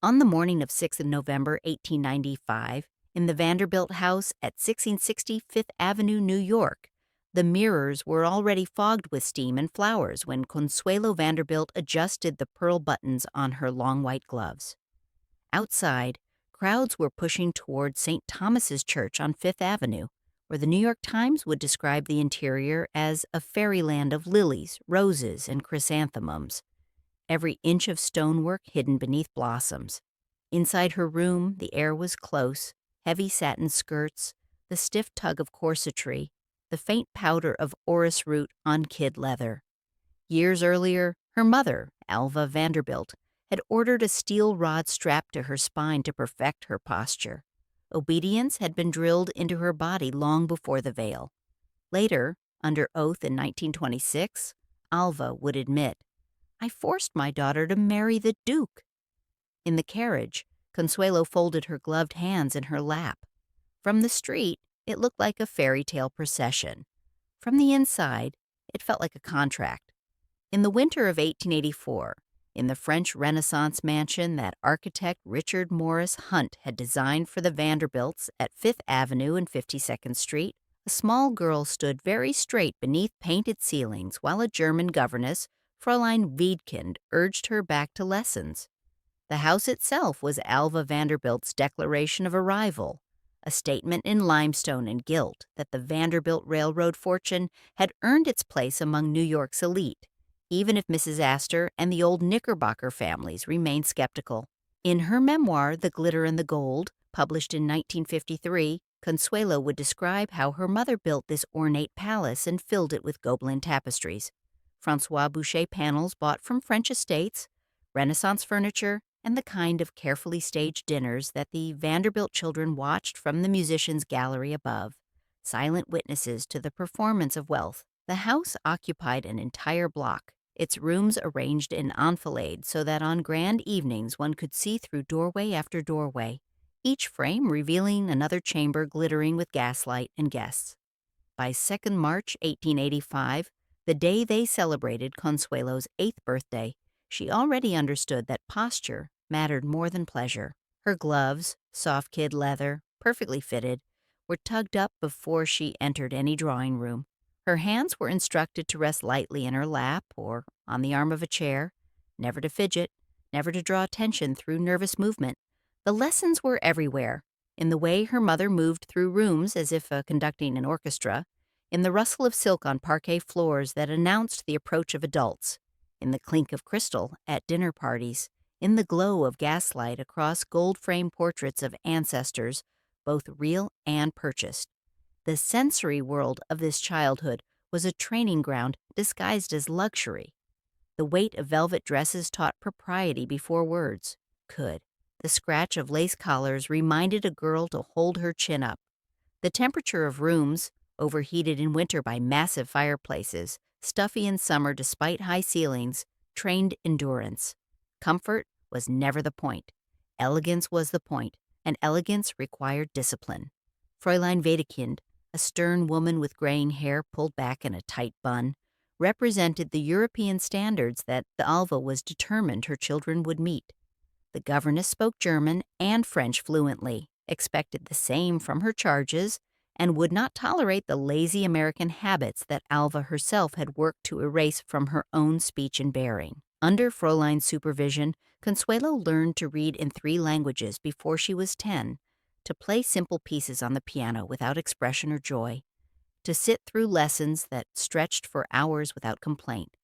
On the morning of 6th of November 1895, in the Vanderbilt house at 1660 Fifth Avenue, New York, the mirrors were already fogged with steam and flowers when Consuelo Vanderbilt adjusted the pearl buttons on her long white gloves. Outside, crowds were pushing toward St. Thomas's Church on Fifth Avenue, where the New York Times would describe the interior as a fairyland of lilies, roses, and chrysanthemums, every inch of stonework hidden beneath blossoms. Inside her room, the air was close, heavy satin skirts, the stiff tug of corsetry, the faint powder of orris root on kid leather. Years earlier, her mother, Alva Vanderbilt, had ordered a steel rod strapped to her spine to perfect her posture. Obedience had been drilled into her body long before the veil. Later, under oath in 1926, Alva would admit, "I forced my daughter to marry the Duke." In the carriage, Consuelo folded her gloved hands in her lap. From the street, it looked like a fairy tale procession. From the inside, it felt like a contract. In the winter of 1884, in the French Renaissance mansion that architect Richard Morris Hunt had designed for the Vanderbilts at Fifth Avenue and 52nd Street, a small girl stood very straight beneath painted ceilings while a German governess, Fräulein Wedekind, urged her back to lessons. The house itself was Alva Vanderbilt's declaration of arrival, a statement in limestone and gilt that the Vanderbilt Railroad fortune had earned its place among New York's elite, even if Mrs. Astor and the old Knickerbocker families remained skeptical. In her memoir, The Glitter and the Gold, published in 1953, Consuelo would describe how her mother built this ornate palace and filled it with Gobelin tapestries, François Boucher panels bought from French estates, Renaissance furniture, and the kind of carefully staged dinners that the Vanderbilt children watched from the musicians' gallery above, silent witnesses to the performance of wealth. The house occupied an entire block, its rooms arranged in enfilade so that on grand evenings one could see through doorway after doorway, each frame revealing another chamber glittering with gaslight and guests. By 2nd March 1885, the day they celebrated Consuelo's 8th birthday, she already understood that posture mattered more than pleasure. Her gloves, soft kid leather, perfectly fitted, were tugged up before she entered any drawing room. Her hands were instructed to rest lightly in her lap or on the arm of a chair, never to fidget, never to draw attention through nervous movement. The lessons were everywhere, in the way her mother moved through rooms as if conducting an orchestra, in the rustle of silk on parquet floors that announced the approach of adults, in the clink of crystal at dinner parties, in the glow of gaslight across gold-framed portraits of ancestors, both real and purchased. The sensory world of this childhood was a training ground disguised as luxury. The weight of velvet dresses taught propriety before words could. The scratch of lace collars reminded a girl to hold her chin up. The temperature of rooms, overheated in winter by massive fireplaces, stuffy in summer despite high ceilings, trained endurance. Comfort was never the point. Elegance was the point, and elegance required discipline. Fräulein Wedekind, a stern woman with graying hair pulled back in a tight bun, represented the European standards that the Alva was determined her children would meet. The governess spoke German and French fluently, expected the same from her charges, and would not tolerate the lazy American habits that Alva herself had worked to erase from her own speech and bearing. Under Fräulein's supervision, Consuelo learned to read in 3 languages before she was 10, to play simple pieces on the piano without expression or joy, to sit through lessons that stretched for hours without complaint.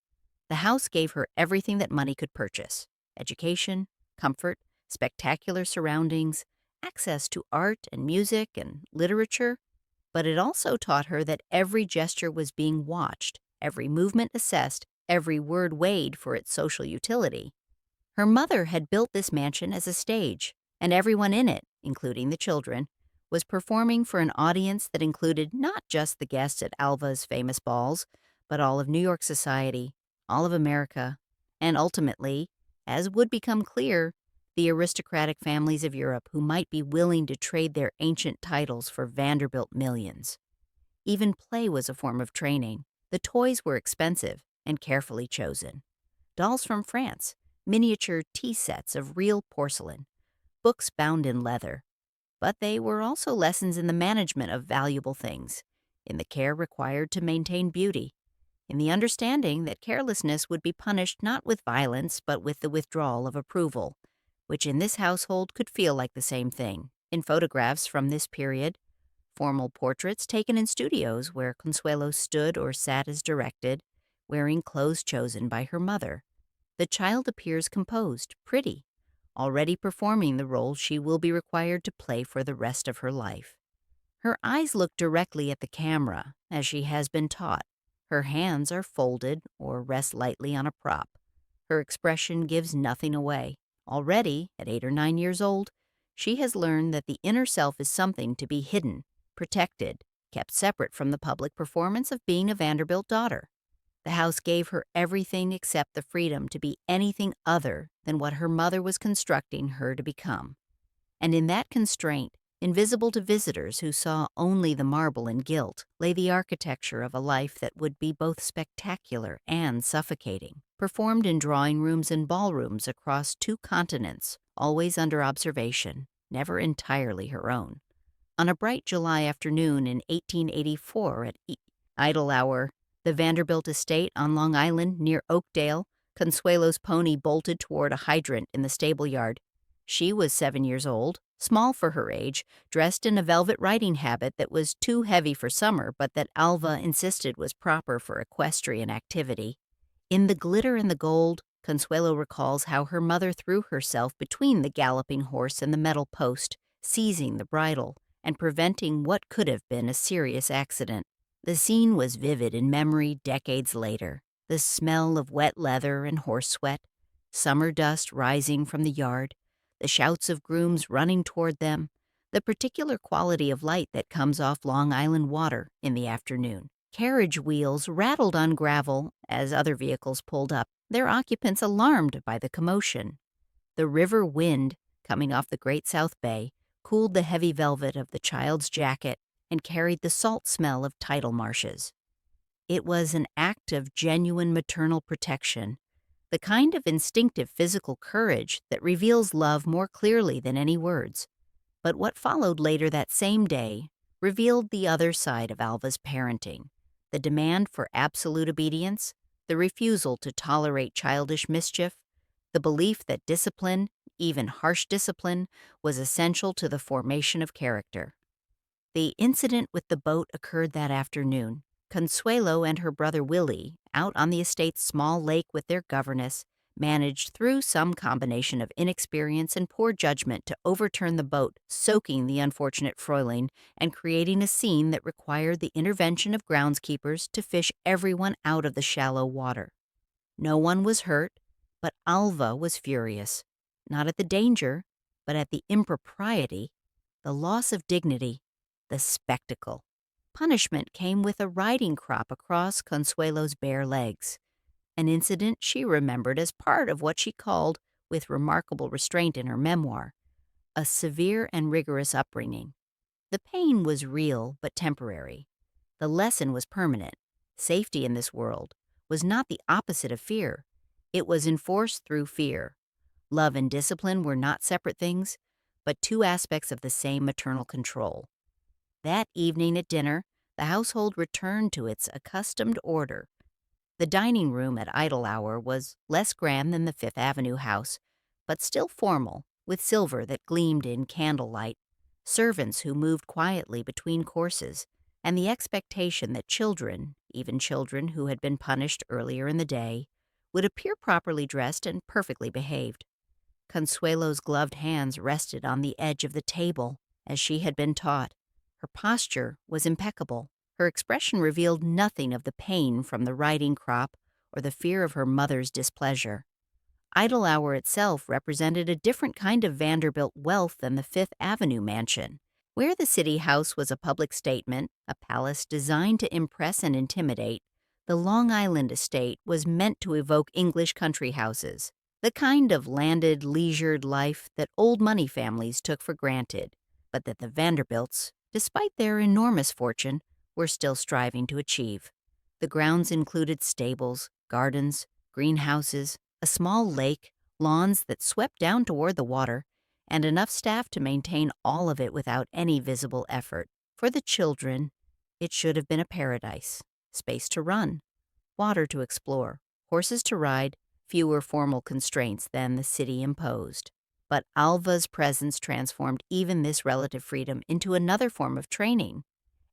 The house gave her everything that money could purchase: education, comfort, spectacular surroundings, access to art and music and literature, but it also taught her that every gesture was being watched, every movement assessed, every word weighed for its social utility. Her mother had built this mansion as a stage, and everyone in it, including the children, was performing for an audience that included not just the guests at Alva's famous balls, but all of New York society, all of America, and ultimately, as would become clear, the aristocratic families of Europe who might be willing to trade their ancient titles for Vanderbilt millions. Even play was a form of training. The toys were expensive and carefully chosen. Dolls from France, miniature tea sets of real porcelain, books bound in leather. But they were also lessons in the management of valuable things, in the care required to maintain beauty, in the understanding that carelessness would be punished not with violence but with the withdrawal of approval, which in this household could feel like the same thing. In photographs from this period, formal portraits taken in studios where Consuelo stood or sat as directed, wearing clothes chosen by her mother, the child appears composed, pretty, already performing the role she will be required to play for the rest of her life. Her eyes look directly at the camera, as she has been taught. Her hands are folded or rest lightly on a prop. Her expression gives nothing away. Already, at 8 or 9 years old, she has learned that the inner self is something to be hidden, protected, kept separate from the public performance of being a Vanderbilt daughter. The house gave her everything except the freedom to be anything other than what her mother was constructing her to become. And in that constraint, invisible to visitors who saw only the marble and gilt, lay the architecture of a life that would be both spectacular and suffocating, performed in drawing rooms and ballrooms across 2 continents, always under observation, never entirely her own. On a bright July afternoon in 1884 at idle hour, the Vanderbilt estate on Long Island near Oakdale, Consuelo's pony bolted toward a hydrant in the stable yard. She was 7 years old, small for her age, dressed in a velvet riding habit that was too heavy for summer but that Alva insisted was proper for equestrian activity. In the glitter and the gold, Consuelo recalls how her mother threw herself between the galloping horse and the metal post, seizing the bridle and preventing what could have been a serious accident. The scene was vivid in memory decades later. The smell of wet leather and horse sweat, summer dust rising from the yard, the shouts of grooms running toward them, the particular quality of light that comes off Long Island water in the afternoon. Carriage wheels rattled on gravel as other vehicles pulled up, their occupants alarmed by the commotion. The river wind, coming off the Great South Bay, cooled the heavy velvet of the child's jacket and carried the salt smell of tidal marshes. It was an act of genuine maternal protection, the kind of instinctive physical courage that reveals love more clearly than any words. But what followed later that same day revealed the other side of Alva's parenting, the demand for absolute obedience, the refusal to tolerate childish mischief, the belief that discipline, even harsh discipline, was essential to the formation of character. The incident with the boat occurred that afternoon. Consuelo and her brother Willie, out on the estate's small lake with their governess, managed through some combination of inexperience and poor judgment to overturn the boat, soaking the unfortunate Fräulein and creating a scene that required the intervention of groundskeepers to fish everyone out of the shallow water. No one was hurt, but Alva was furious, not at the danger, but at the impropriety, the loss of dignity, the spectacle. Punishment came with a riding crop across Consuelo's bare legs, an incident she remembered as part of what she called, with remarkable restraint in her memoir, a severe and rigorous upbringing. The pain was real but temporary. The lesson was permanent. Safety in this world was not the opposite of fear. It was enforced through fear. Love and discipline were not separate things, but 2 aspects of the same maternal control. That evening at dinner, the household returned to its accustomed order. The dining room at idle hour was less grand than the Fifth Avenue house, but still formal, with silver that gleamed in candlelight, servants who moved quietly between courses, and the expectation that children, even children who had been punished earlier in the day, would appear properly dressed and perfectly behaved. Consuelo's gloved hands rested on the edge of the table, as she had been taught. Her posture was impeccable. Her expression revealed nothing of the pain from the riding crop or the fear of her mother's displeasure. Idle Hour itself represented a different kind of Vanderbilt wealth than the Fifth Avenue mansion. Where the city house was a public statement, a palace designed to impress and intimidate, the Long Island estate was meant to evoke English country houses, the kind of landed, leisured life that old money families took for granted, but that the Vanderbilts, despite their enormous fortune, were still striving to achieve. The grounds included stables, gardens, greenhouses, a small lake, lawns that swept down toward the water, and enough staff to maintain all of it without any visible effort. For the children, it should have been a paradise. Space to run, water to explore, horses to ride, fewer formal constraints than the city imposed. But Alva's presence transformed even this relative freedom into another form of training.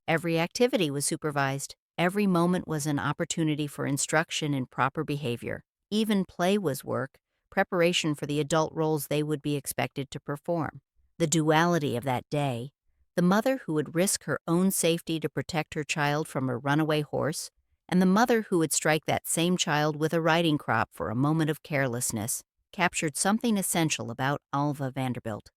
Every activity was supervised. Every moment was an opportunity for instruction in proper behavior. Even play was work, preparation for the adult roles they would be expected to perform. The duality of that day, the mother who would risk her own safety to protect her child from a runaway horse, and the mother who would strike that same child with a riding crop for a moment of carelessness, captured something essential about Alva Vanderbilt.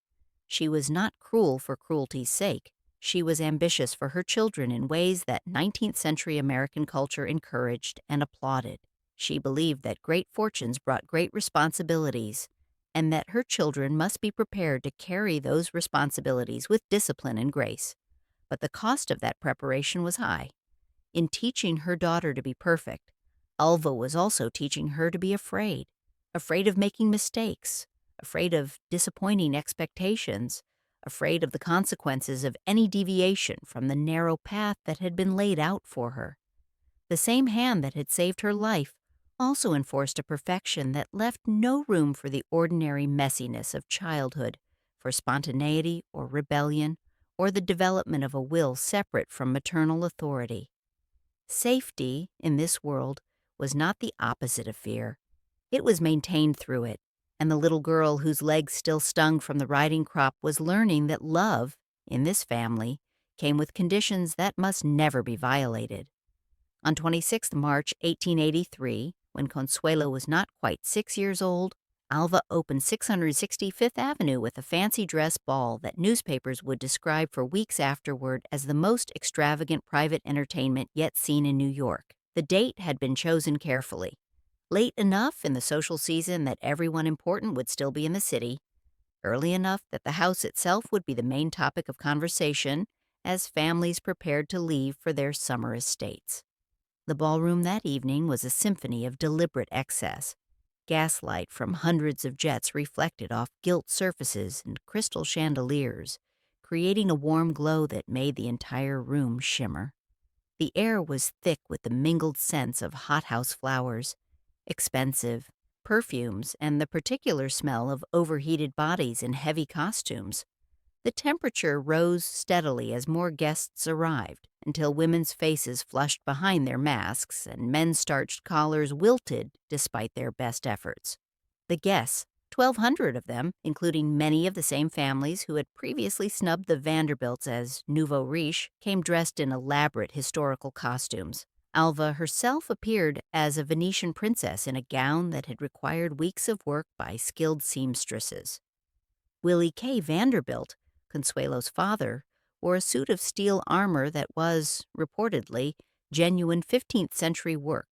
She was not cruel for cruelty's sake. She was ambitious for her children in ways that 19th century American culture encouraged and applauded. She believed that great fortunes brought great responsibilities, and that her children must be prepared to carry those responsibilities with discipline and grace. But the cost of that preparation was high. In teaching her daughter to be perfect, Alva was also teaching her to be afraid of making mistakes, afraid of disappointing expectations, afraid of the consequences of any deviation from the narrow path that had been laid out for her. The same hand that had saved her life also enforced a perfection that left no room for the ordinary messiness of childhood, for spontaneity or rebellion, or the development of a will separate from maternal authority. Safety, in this world, was not the opposite of fear. It was maintained through it, and the little girl whose legs still stung from the riding crop was learning that love, in this family, came with conditions that must never be violated. On 26 March 1883, when Consuelo was not quite 6 years old, Alva opened 665th Avenue with a fancy dress ball that newspapers would describe for weeks afterward as the most extravagant private entertainment yet seen in New York. The date had been chosen carefully. Late enough in the social season that everyone important would still be in the city, early enough that the house itself would be the main topic of conversation as families prepared to leave for their summer estates. The ballroom that evening was a symphony of deliberate excess. Gaslight from hundreds of jets reflected off gilt surfaces and crystal chandeliers, creating a warm glow that made the entire room shimmer. The air was thick with the mingled scents of hothouse flowers, expensive perfumes, and the particular smell of overheated bodies in heavy costumes. The temperature rose steadily as more guests arrived, until women's faces flushed behind their masks and men's starched collars wilted despite their best efforts. The guests, 1,200 of them, including many of the same families who had previously snubbed the Vanderbilts as nouveau riche, came dressed in elaborate historical costumes. Alva herself appeared as a Venetian princess in a gown that had required weeks of work by skilled seamstresses. Willie K. Vanderbilt, Consuelo's father, wore a suit of steel armor that was, reportedly, genuine 15th century work.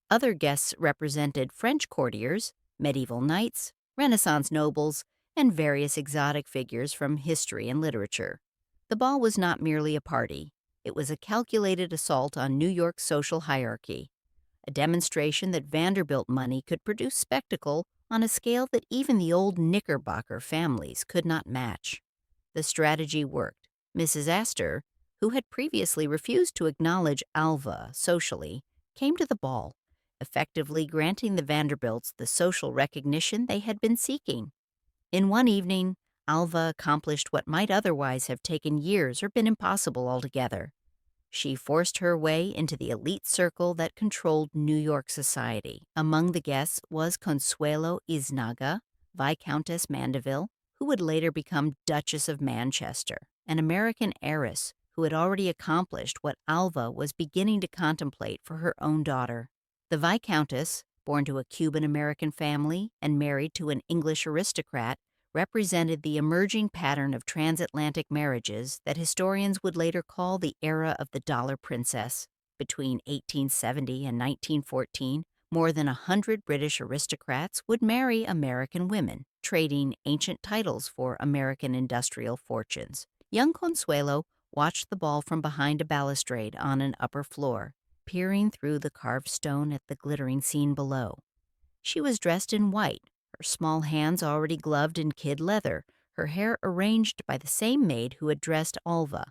Other guests represented French courtiers, medieval knights, Renaissance nobles, and various exotic figures from history and literature. The ball was not merely a party. It was a calculated assault on New York's social hierarchy, a demonstration that Vanderbilt money could produce spectacle on a scale that even the old Knickerbocker families could not match. The strategy worked. Mrs. Astor, who had previously refused to acknowledge Alva socially, came to the ball, effectively granting the Vanderbilts the social recognition they had been seeking. In one evening, Alva accomplished what might otherwise have taken years or been impossible altogether. She forced her way into the elite circle that controlled New York society. Among the guests was Consuelo Iznaga, Viscountess Mandeville, who would later become Duchess of Manchester, an American heiress who had already accomplished what Alva was beginning to contemplate for her own daughter. The Viscountess, born to a Cuban-American family and married to an English aristocrat, represented the emerging pattern of transatlantic marriages that historians would later call the era of the Dollar Princess. Between 1870 and 1914, more than 100 British aristocrats would marry American women, trading ancient titles for American industrial fortunes. Young Consuelo watched the ball from behind a balustrade on an upper floor, peering through the carved stone at the glittering scene below. She was dressed in white, her small hands already gloved in kid leather, her hair arranged by the same maid who had dressed Alva.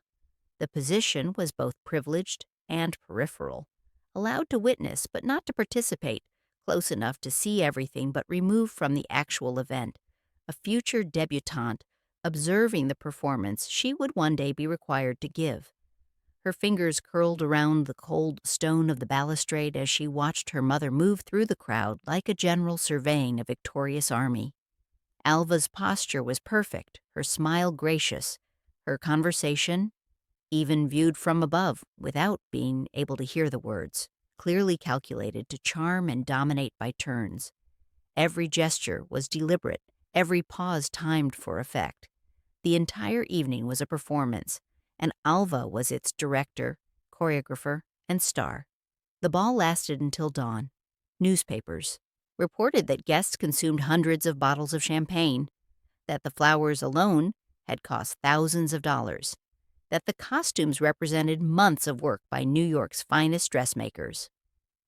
The position was both privileged and peripheral, allowed to witness but not to participate, close enough to see everything but removed from the actual event, a future debutante observing the performance she would one day be required to give. Her fingers curled around the cold stone of the balustrade as she watched her mother move through the crowd like a general surveying a victorious army. Alva's posture was perfect, her smile gracious, her conversation, even viewed from above without being able to hear the words, clearly calculated to charm and dominate by turns. Every gesture was deliberate, every pause timed for effect. The entire evening was a performance, and Alva was its director, choreographer, and star. The ball lasted until dawn. Newspapers reported that guests consumed hundreds of bottles of champagne, that the flowers alone had cost thousands of dollars, that the costumes represented months of work by New York's finest dressmakers.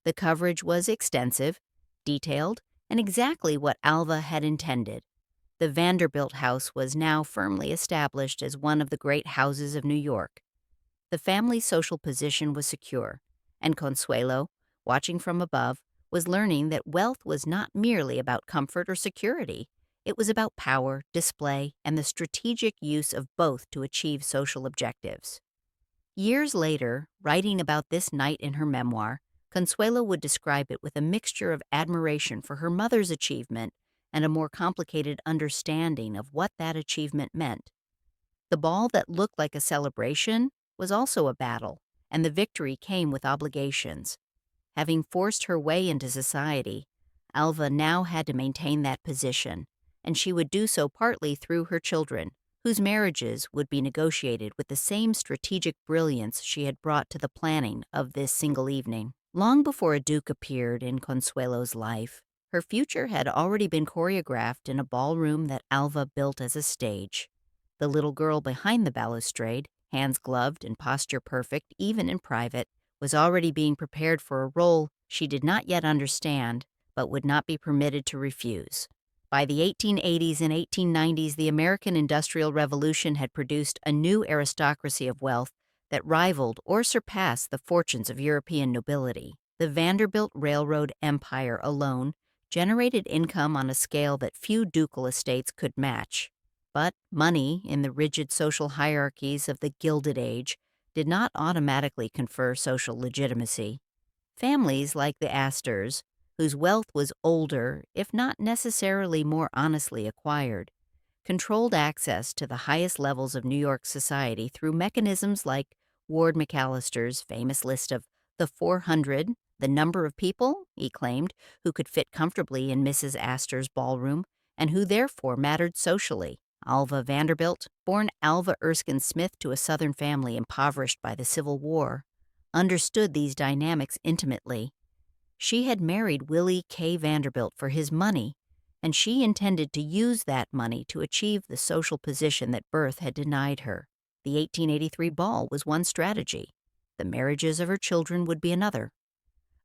The coverage was extensive, detailed, and exactly what Alva had intended. The Vanderbilt House was now firmly established as one of the great houses of New York. The family's social position was secure, and Consuelo, watching from above, was learning that wealth was not merely about comfort or security. It was about power, display, and the strategic use of both to achieve social objectives. Years later, writing about this night in her memoir, Consuelo would describe it with a mixture of admiration for her mother's achievement and a more complicated understanding of what that achievement meant. The ball that looked like a celebration was also a battle, and the victory came with obligations. Having forced her way into society, Alva now had to maintain that position, and she would do so partly through her children, whose marriages would be negotiated with the same strategic brilliance she had brought to the planning of this single evening. Long before a duke appeared in Consuelo's life, her future had already been choreographed in a ballroom that Alva built as a stage. The little girl behind the balustrade, hands gloved and posture perfect even in private, was already being prepared for a role she did not yet understand but would not be permitted to refuse. By the 1880s and 1890s, the American Industrial Revolution had produced a new aristocracy of wealth that rivaled or surpassed the fortunes of European nobility. The Vanderbilt Railroad empire alone generated income on a scale that few ducal estates could match. But money, in the rigid social hierarchies of the Gilded Age, did not automatically confer social legitimacy. Families like the Astors, whose wealth was older, if not necessarily more honestly acquired, controlled access to the highest levels of New York society through mechanisms like Ward McAllister's famous list of the 400, the number of people, he claimed, who could fit comfortably in Mrs. Astor's ballroom and who therefore mattered socially. Alva Vanderbilt, born Alva Erskine Smith to a Southern family impoverished by the Civil War, understood these dynamics intimately. She had married Willie K. Vanderbilt for his money, and she intended to use that money to achieve the social position that birth had denied her. The 1883 ball was one strategy. The marriages of her children would be another.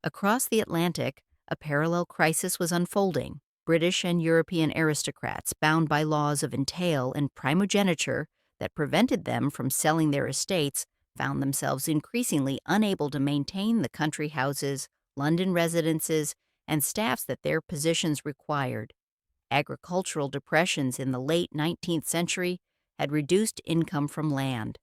Across the Atlantic, a parallel crisis was unfolding. British and European aristocrats, bound by laws of entail and primogeniture that prevented them from selling their estates, found themselves increasingly unable to maintain the country houses, London residences, and staffs that their positions required. Agricultural depressions in the late 19th century had reduced income from land.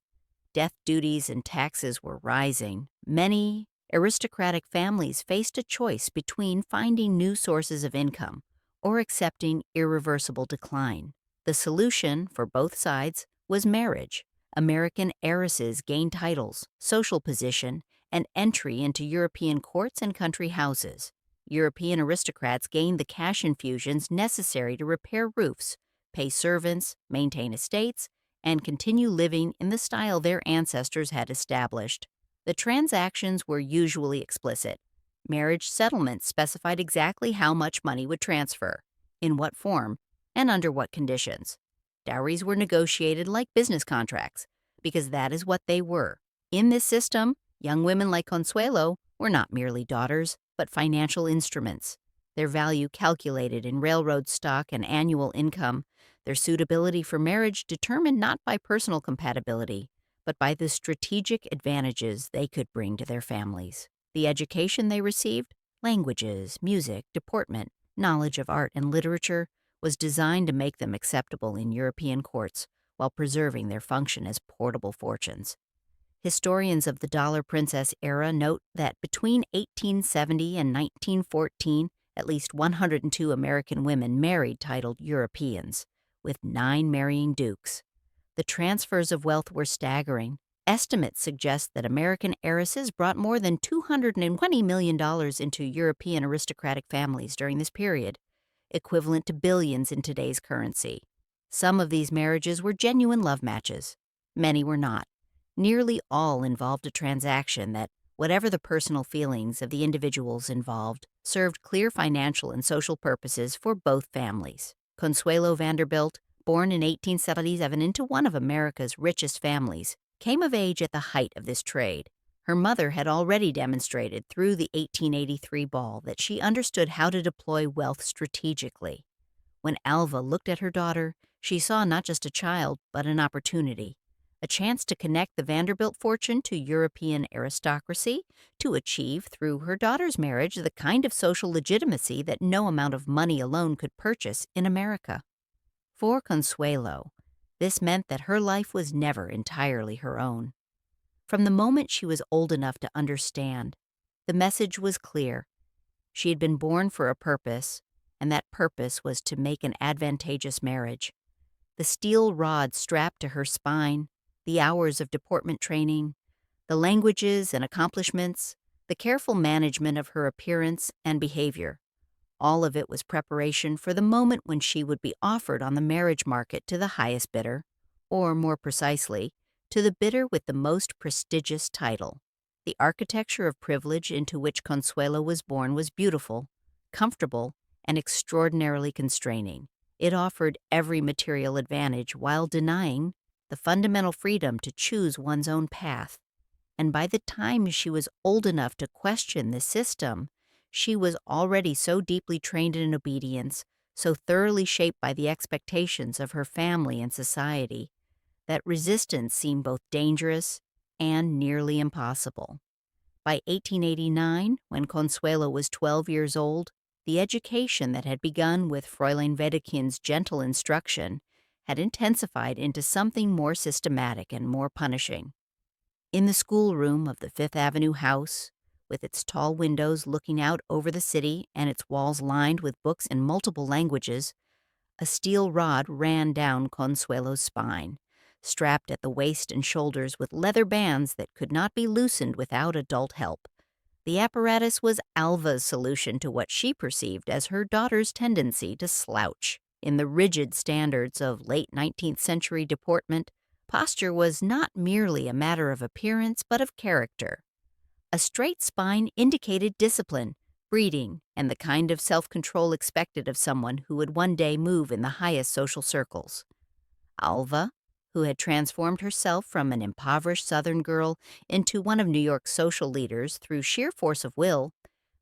Death duties and taxes were rising. Many aristocratic families faced a choice between finding new sources of income or accepting irreversible decline. The solution, for both sides, was marriage. American heiresses gained titles, social position, and entry into European courts and country houses. European aristocrats gained the cash infusions necessary to repair roofs, pay servants, maintain estates, and continue living in the style their ancestors had established. The transactions were usually explicit. Marriage settlements specified exactly how much money would transfer, in what form, and under what conditions. Dowries were negotiated like business contracts, because that is what they were. In this system, young women like Consuelo were not merely daughters, but financial instruments. their value calculated in railroad stock and annual income, their suitability for marriage determined not by personal compatibility, but by the strategic advantages they could bring to their families. The education they received, languages, music, deportment, knowledge of art and literature, was designed to make them acceptable in European courts while preserving their function as portable fortunes. Historians of the Dollar Princess era note that between 1870 and 1914, at least 102 American women married titled Europeans, with 9 marrying dukes. The transfers of wealth were staggering. Estimates suggest that American heiresses brought more than $220 million into European aristocratic families during this period, equivalent to billions in today's currency. Some of these marriages were genuine love matches. Many were not. Nearly all involved a transaction that, whatever the personal feelings of the individuals involved, served clear financial and social purposes for both families. Consuelo Vanderbilt, born in 1877 into one of America's richest families, came of age at the height of this trade. Her mother had already demonstrated through the 1883 ball that she understood how to deploy wealth strategically. When Alva looked at her daughter, she saw not just a child, but an opportunity. A chance to connect the Vanderbilt fortune to European aristocracy, to achieve, through her daughter's marriage, the kind of social legitimacy that no amount of money alone could purchase in America. For Consuelo, this meant that her life was never entirely her own. From the moment she was old enough to understand, the message was clear. She had been born for a purpose, and that purpose was to make an advantageous marriage. The steel rod strapped to her spine, the hours of deportment training, the languages and accomplishments, the careful management of her appearance and behavior. All of it was preparation for the moment when she would be offered on the marriage market to the highest bidder, or more precisely, to the bidder with the most prestigious title. The architecture of privilege into which Consuelo was born was beautiful, comfortable, and extraordinarily constraining. It offered every material advantage while denying the fundamental freedom to choose one's own path. And by the time she was old enough to question the system, she was already so deeply trained in obedience, so thoroughly shaped by the expectations of her family and society, that resistance seemed both dangerous and nearly impossible. By 1889, when Consuelo was 12 years old, the education that had begun with Fräulein Wedekind's gentle instruction had intensified into something more systematic and more punishing. In the schoolroom of the Fifth Avenue house, with its tall windows looking out over the city and its walls lined with books in multiple languages, a steel rod ran down Consuelo's spine, strapped at the waist and shoulders with leather bands that could not be loosened without adult help. The apparatus was Alva's solution to what she perceived as her daughter's tendency to slouch. In the rigid standards of late 19th century deportment, posture was not merely a matter of appearance but of character. A straight spine indicated discipline, breeding, and the kind of self-control expected of someone who would one day move in the highest social circles. Alva, who had transformed herself from an impoverished Southern girl into one of New York's social leaders through sheer force of will,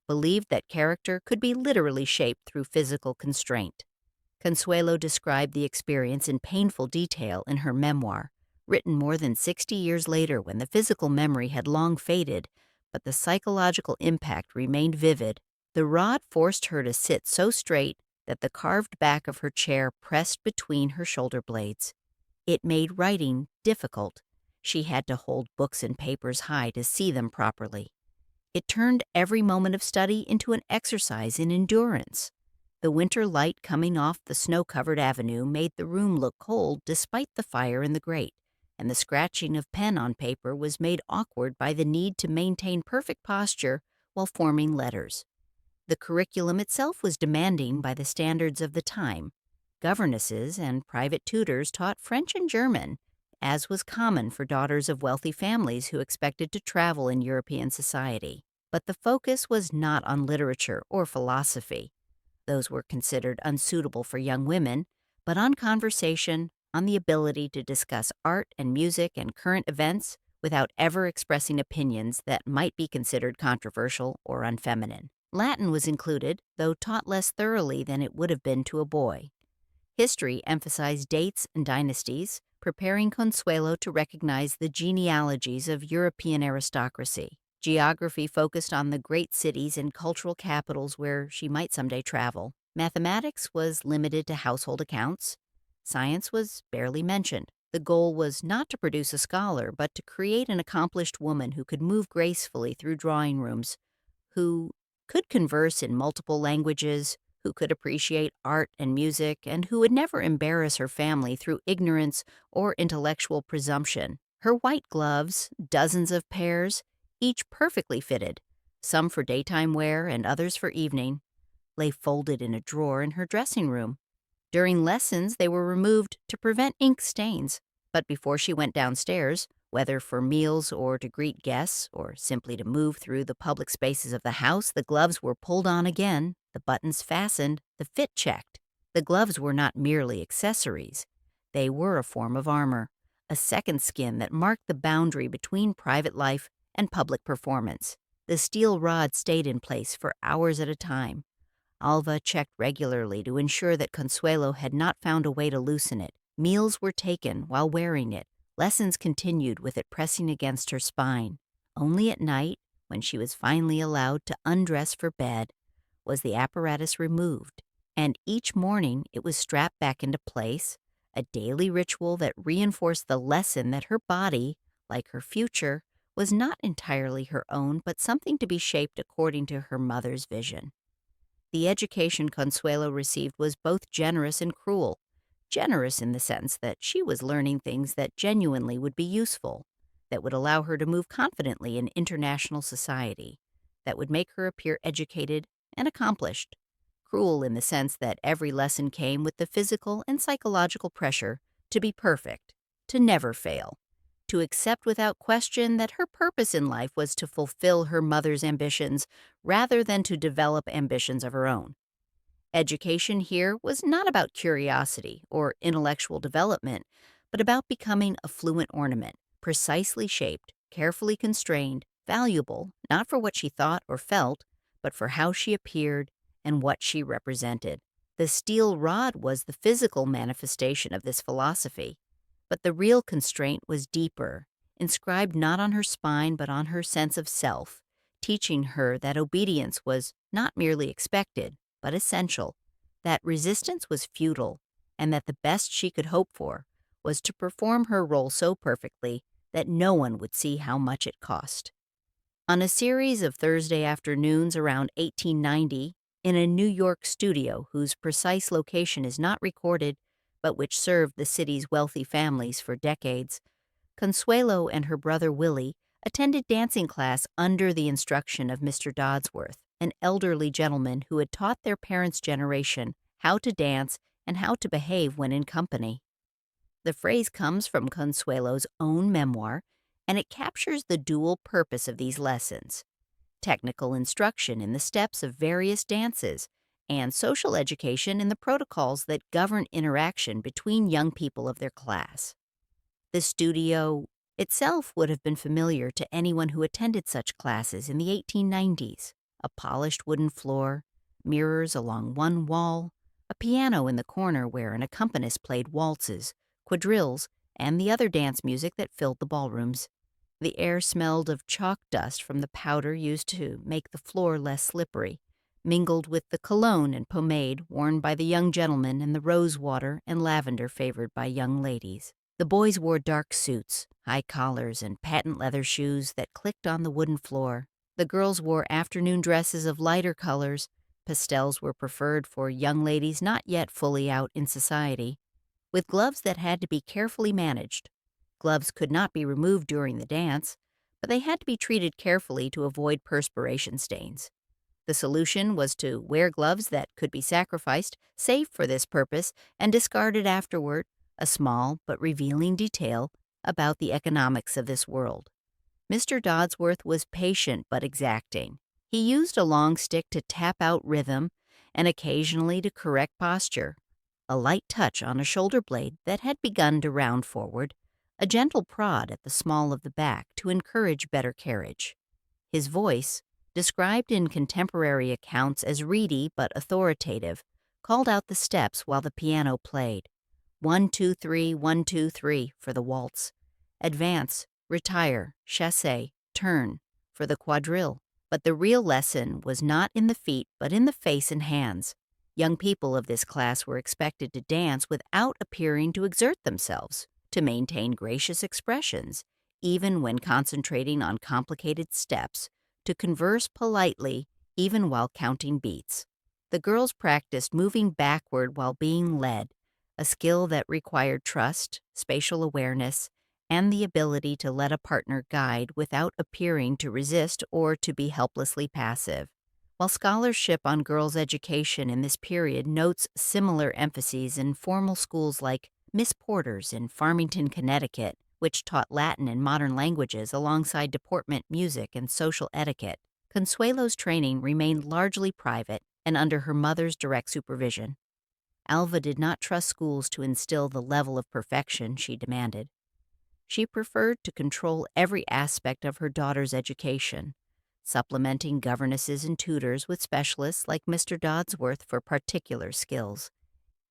believed that character could be literally shaped through physical constraint. Consuelo described the experience in painful detail in her memoir, written more than 60 years later when the physical memory had long faded, but the psychological impact remained vivid. The rod forced her to sit so straight that the carved back of her chair pressed between her shoulder blades. It made writing difficult. She had to hold books and papers high to see them properly. It turned every moment of study into an exercise in endurance. The winter light coming off the snow-covered avenue made the room look cold despite the fire in the grate, and the scratching of pen on paper was made awkward by the need to maintain perfect posture while forming letters. The curriculum itself was demanding by the standards of the time. Governesses and private tutors taught French and German, as was common for daughters of wealthy families who expected to travel in European society. But the focus was not on literature or philosophy. Those were considered unsuitable for young women, but on conversation, on the ability to discuss art and music and current events without ever expressing opinions that might be considered controversial or unfeminine. Latin was included, though taught less thoroughly than it would have been to a boy. History emphasized dates and dynasties, preparing Consuelo to recognize the genealogies of European aristocracy. Geography focused on the great cities and cultural capitals where she might someday travel. Mathematics was limited to household accounts. Science was barely mentioned. The goal was not to produce a scholar, but to create an accomplished woman who could move gracefully through drawing rooms, who could converse in multiple languages, who could appreciate art and music, and who would never embarrass her family through ignorance or intellectual presumption. Her white gloves, dozens of pairs, each perfectly fitted, some for daytime wear and others for evening, lay folded in a drawer in her dressing room. During lessons, they were removed to prevent ink stains, but before she went downstairs, whether for meals or to greet guests or simply to move through the public spaces of the house, the gloves were pulled on again, the buttons fastened, the fit checked. The gloves were not merely accessories. They were a form of armor, a second skin that marked the boundary between private life and public performance. The steel rod stayed in place for hours at a time. Alva checked regularly to ensure that Consuelo had not found a way to loosen it. Meals were taken while wearing it. Lessons continued with it pressing against her spine. Only at night, when she was finally allowed to undress for bed, was the apparatus removed, and each morning it was strapped back into place, a daily ritual that reinforced the lesson that her body, like her future, was not entirely her own but something to be shaped according to her mother's vision. The education Consuelo received was both generous and cruel. Generous in the sense that she was learning things that genuinely would be useful, that would allow her to move confidently in international society, that would make her appear educated and accomplished. Cruel in the sense that every lesson came with the physical and psychological pressure to be perfect, to never fail, to accept without question that her purpose in life was to fulfill her mother's ambitions rather than to develop ambitions of her own. Education here was not about curiosity or intellectual development, but about becoming a fluent ornament, precisely shaped, carefully constrained, valuable, not for what she thought or felt, but for how she appeared and what she represented. The steel rod was the physical manifestation of this philosophy, but the real constraint was deeper, inscribed not on her spine but on her sense of self, teaching her that obedience was not merely expected, but essential, that resistance was futile, and that the best she could hope for was to perform her role so perfectly that no one would see how much it cost. On a series of Thursday afternoons around 1890, in a New York studio whose precise location is not recorded, but which served the city's wealthy families for decades, Consuelo and her brother Willie attended dancing class under the instruction of Mr. Dodsworth, an elderly gentleman who had taught their parents' generation how to dance and how to behave when in company. The phrase comes from Consuelo's own memoir, and it captures the dual purpose of these lessons: technical instruction in the steps of various dances, and social education in the protocols that govern interaction between young people of their class. The studio itself would have been familiar to anyone who attended such classes in the 1890s. A polished wooden floor, mirrors along one wall, a piano in the corner where an accompanist played waltzes, quadrilles, and the other dance music that filled the ballrooms. The air smelled of chalk dust from the powder used to make the floor less slippery, mingled with the cologne and pomade worn by the young gentlemen and the rose water and lavender favored by young ladies. The boys wore dark suits, high collars, and patent leather shoes that clicked on the wooden floor. The girls wore afternoon dresses of lighter colors. Pastels were preferred for young ladies not yet fully out in society, with gloves that had to be carefully managed. Gloves could not be removed during the dance, but they had to be treated carefully to avoid perspiration stains. The solution was to wear gloves that could be sacrificed, saved for this purpose, and discarded afterward, a small but revealing detail about the economics of this world. Mr. Dodsworth was patient but exacting. He used a long stick to tap out rhythm and occasionally to correct posture, a light touch on a shoulder blade that had begun to round forward, a gentle prod at the small of the back to encourage better carriage. His voice, described in contemporary accounts as reedy but authoritative, called out the steps while the piano played. 1, 2, 3, 1, 2, 3 for the waltz. Advance, retire, chasse, turn for the quadrille. But the real lesson was not in the feet but in the face and hands. Young people of this class were expected to dance without appearing to exert themselves, to maintain gracious expressions, even when concentrating on complicated steps, to converse politely even while counting beats. The girls practiced moving backward while being led, a skill that required trust, spatial awareness, and the ability to let a partner guide without appearing to resist or to be helplessly passive. While scholarship on girls' education in this period notes similar emphases in formal schools like Miss Porter's in Farmington, Connecticut, which taught Latin and modern languages alongside deportment, music, and social etiquette, Consuelo's training remained largely private and under her mother's direct supervision. Alva did not trust schools to instill the level of perfection she demanded. She preferred to control every aspect of her daughter's education, supplementing governesses and tutors with specialists like Mr. Dodsworth for particular skills.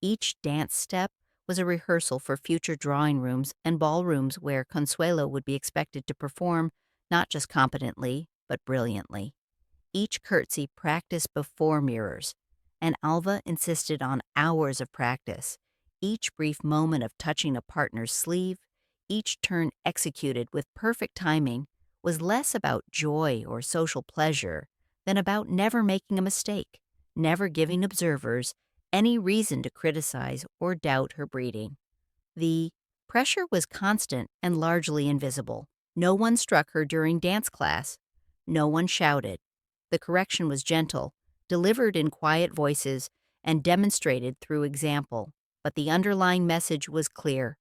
Each dance step was a rehearsal for future drawing rooms and ballrooms where Consuelo would be expected to perform not just competently, but brilliantly. Each curtsy practiced before mirrors, and Alva insisted on hours of practice, each brief moment of touching a partner's sleeve, each turn executed with perfect timing, was less about joy or social pleasure than about never making a mistake, never giving observers any reason to criticize or doubt her breeding. The pressure was constant and largely invisible. No one struck her during dance class. No one shouted. The correction was gentle, delivered in quiet voices, and demonstrated through example, but the underlying message was clear.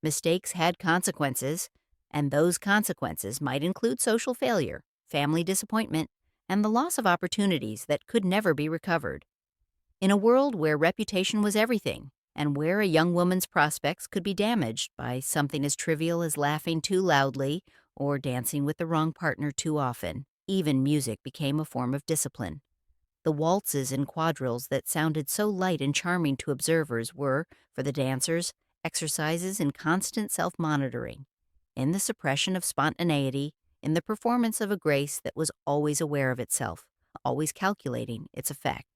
Mistakes had consequences, and those consequences might include social failure, family disappointment, and the loss of opportunities that could never be recovered. In a world where reputation was everything, and where a young woman's prospects could be damaged by something as trivial as laughing too loudly or dancing with the wrong partner too often, even music became a form of discipline. The waltzes and quadrilles that sounded so light and charming to observers were, for the dancers, exercises in constant self-monitoring, in the suppression of spontaneity, in the performance of a grace that was always aware of itself, always calculating its effect.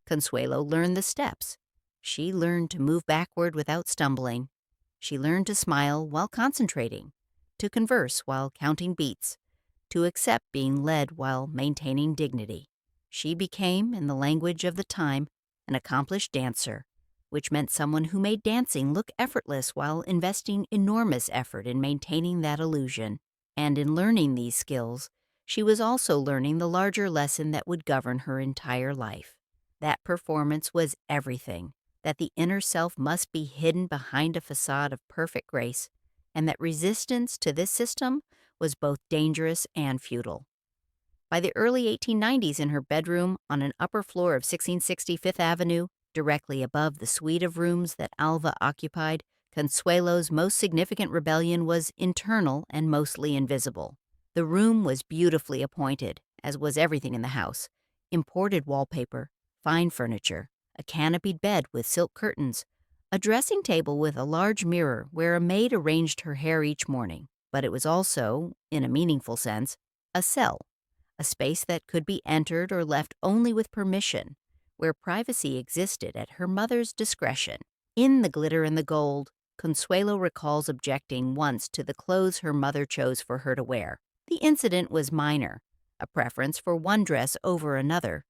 Consuelo learned the steps. She learned to move backward without stumbling. She learned to smile while concentrating, to converse while counting beats, to accept being led while maintaining dignity. She became, in the language of the time, an accomplished dancer, which meant someone who made dancing look effortless while investing enormous effort in maintaining that illusion. And in learning these skills, she was also learning the larger lesson that would govern her entire life. That performance was everything, that the inner self must be hidden behind a facade of perfect grace, and that resistance to this system was both dangerous and futile. By the early 1890s, in her bedroom on an upper floor of 1660 Fifth Avenue, directly above the suite of rooms that Alva occupied, Consuelo's most significant rebellion was internal and mostly invisible. The room was beautifully appointed, as was everything in the house: imported wallpaper, fine furniture, a canopied bed with silk curtains, a dressing table with a large mirror where a maid arranged her hair each morning. But it was also, in a meaningful sense, a cell, a space that could be entered or left only with permission, where privacy existed at her mother's discretion. In The Glitter and the Gold, Consuelo recalls objecting once to the clothes her mother chose for her to wear. The incident was minor, a preference for one dress over another,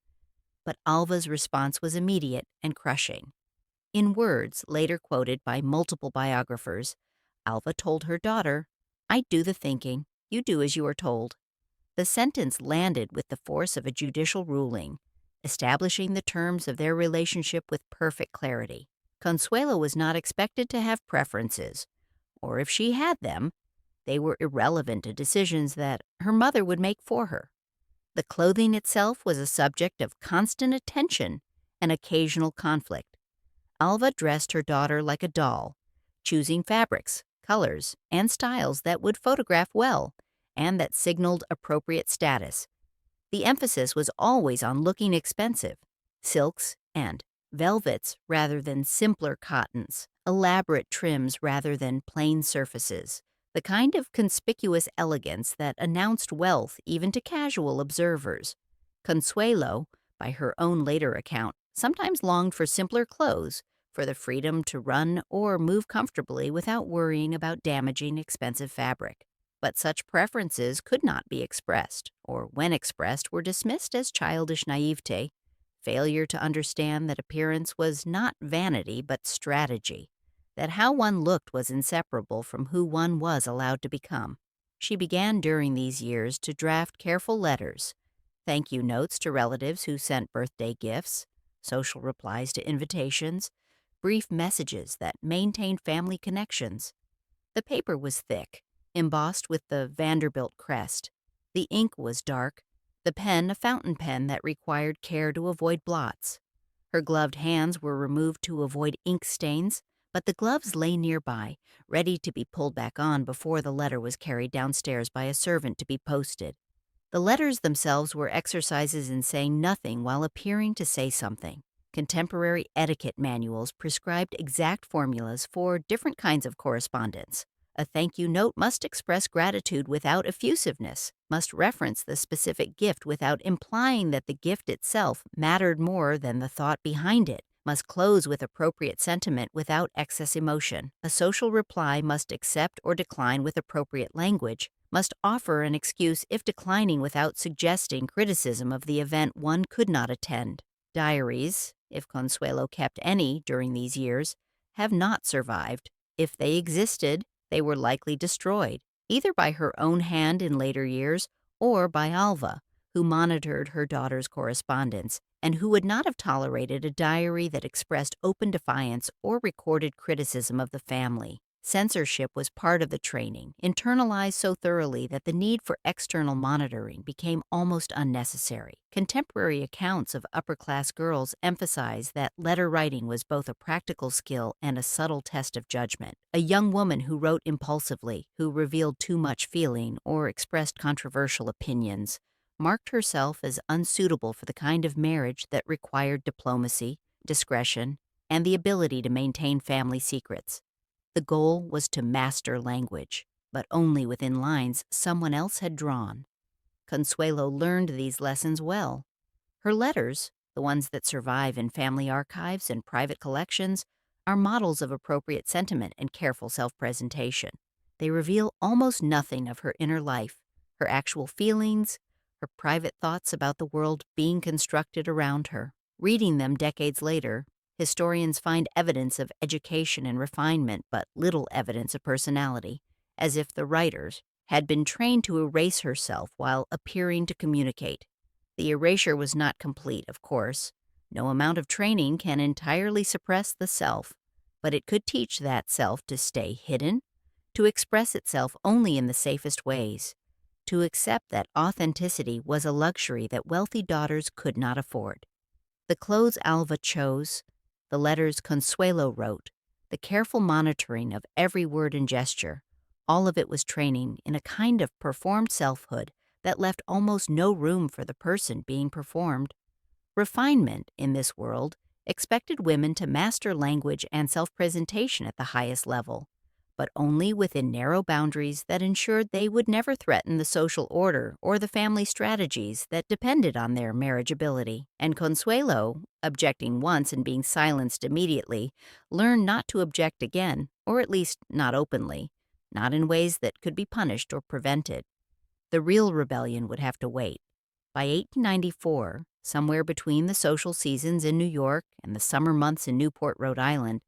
but Alva's response was immediate and crushing. In words later quoted by multiple biographers, Alva told her daughter, "I do the thinking, you do as you are told." The sentence landed with the force of a judicial ruling, establishing the terms of their relationship with perfect clarity. Consuelo was not expected to have preferences, or if she had them, they were irrelevant to decisions that her mother would make for her. The clothing itself was a subject of constant attention and occasional conflict. Alva dressed her daughter like a doll, choosing fabrics, colors, and styles that would photograph well and that signaled appropriate status. The emphasis was always on looking expensive, silks and velvets rather than simpler cottons, elaborate trims rather than plain surfaces, the kind of conspicuous elegance that announced wealth even to casual observers. Consuelo, by her own later account, sometimes longed for simpler clothes, for the freedom to run or move comfortably without worrying about damaging expensive fabric. But such preferences could not be expressed, or when expressed were dismissed as childish naivete, failure to understand that appearance was not vanity but strategy, that how one looked was inseparable from who one was allowed to become. She began during these years to draft careful letters, thank you notes to relatives who sent birthday gifts, social replies to invitations, brief messages that maintained family connections. The paper was thick, embossed with the Vanderbilt crest. The ink was dark, the pen a fountain pen that required care to avoid blots. Her gloved hands were removed to avoid ink stains, but the gloves lay nearby, ready to be pulled back on before the letter was carried downstairs by a servant to be posted. The letters themselves were exercises in saying nothing while appearing to say something. Contemporary etiquette manuals prescribed exact formulas for different kinds of correspondence. A thank you note must express gratitude without effusiveness, must reference the specific gift without implying that the gift itself mattered more than the thought behind it, must close with appropriate sentiment without excess emotion. A social reply must accept or decline with appropriate language, must offer an excuse if declining without suggesting criticism of the event one could not attend. Diaries, if Consuelo kept any during these years, have not survived. If they existed, they were likely destroyed, either by her own hand in later years or by Alva, who monitored her daughter's correspondence and who would not have tolerated a diary that expressed open defiance or recorded criticism of the family. Censorship was part of the training, internalized so thoroughly that the need for external monitoring became almost unnecessary. Contemporary accounts of upper-class girls emphasize that letter writing was both a practical skill and a subtle test of judgment. A young woman who wrote impulsively, who revealed too much feeling or expressed controversial opinions, marked herself as unsuitable for the kind of marriage that required diplomacy, discretion, and the ability to maintain family secrets. The goal was to master language, but only within lines someone else had drawn. Consuelo learned these lessons well. Her letters, the ones that survive in family archives and private collections, are models of appropriate sentiment and careful self-presentation. They reveal almost nothing of her inner life, her actual feelings, her private thoughts about the world being constructed around her. Reading them decades later, historians find evidence of education and refinement, but little evidence of personality, as if the writers had been trained to erase herself while appearing to communicate. The erasure was not complete, of course. No amount of training can entirely suppress the self, but it could teach that self to stay hidden, to express itself only in the safest ways, to accept that authenticity was a luxury that wealthy daughters could not afford. The clothes Alva chose, the letters Consuelo wrote, the careful monitoring of every word and gesture, all of it was training in a kind of performed selfhood that left almost no room for the person being performed. Refinement, in this world, expected women to master language and self-presentation at the highest level, but only within narrow boundaries that ensured they would never threaten the social order or the family strategies that depended on their marriageability. And Consuelo, objecting once and being silenced immediately, learned not to object again, or at least not openly, not in ways that could be punished or prevented. The real rebellion would have to wait. By 1894, somewhere between the social seasons in New York and the summer months in Newport, Rhode Island,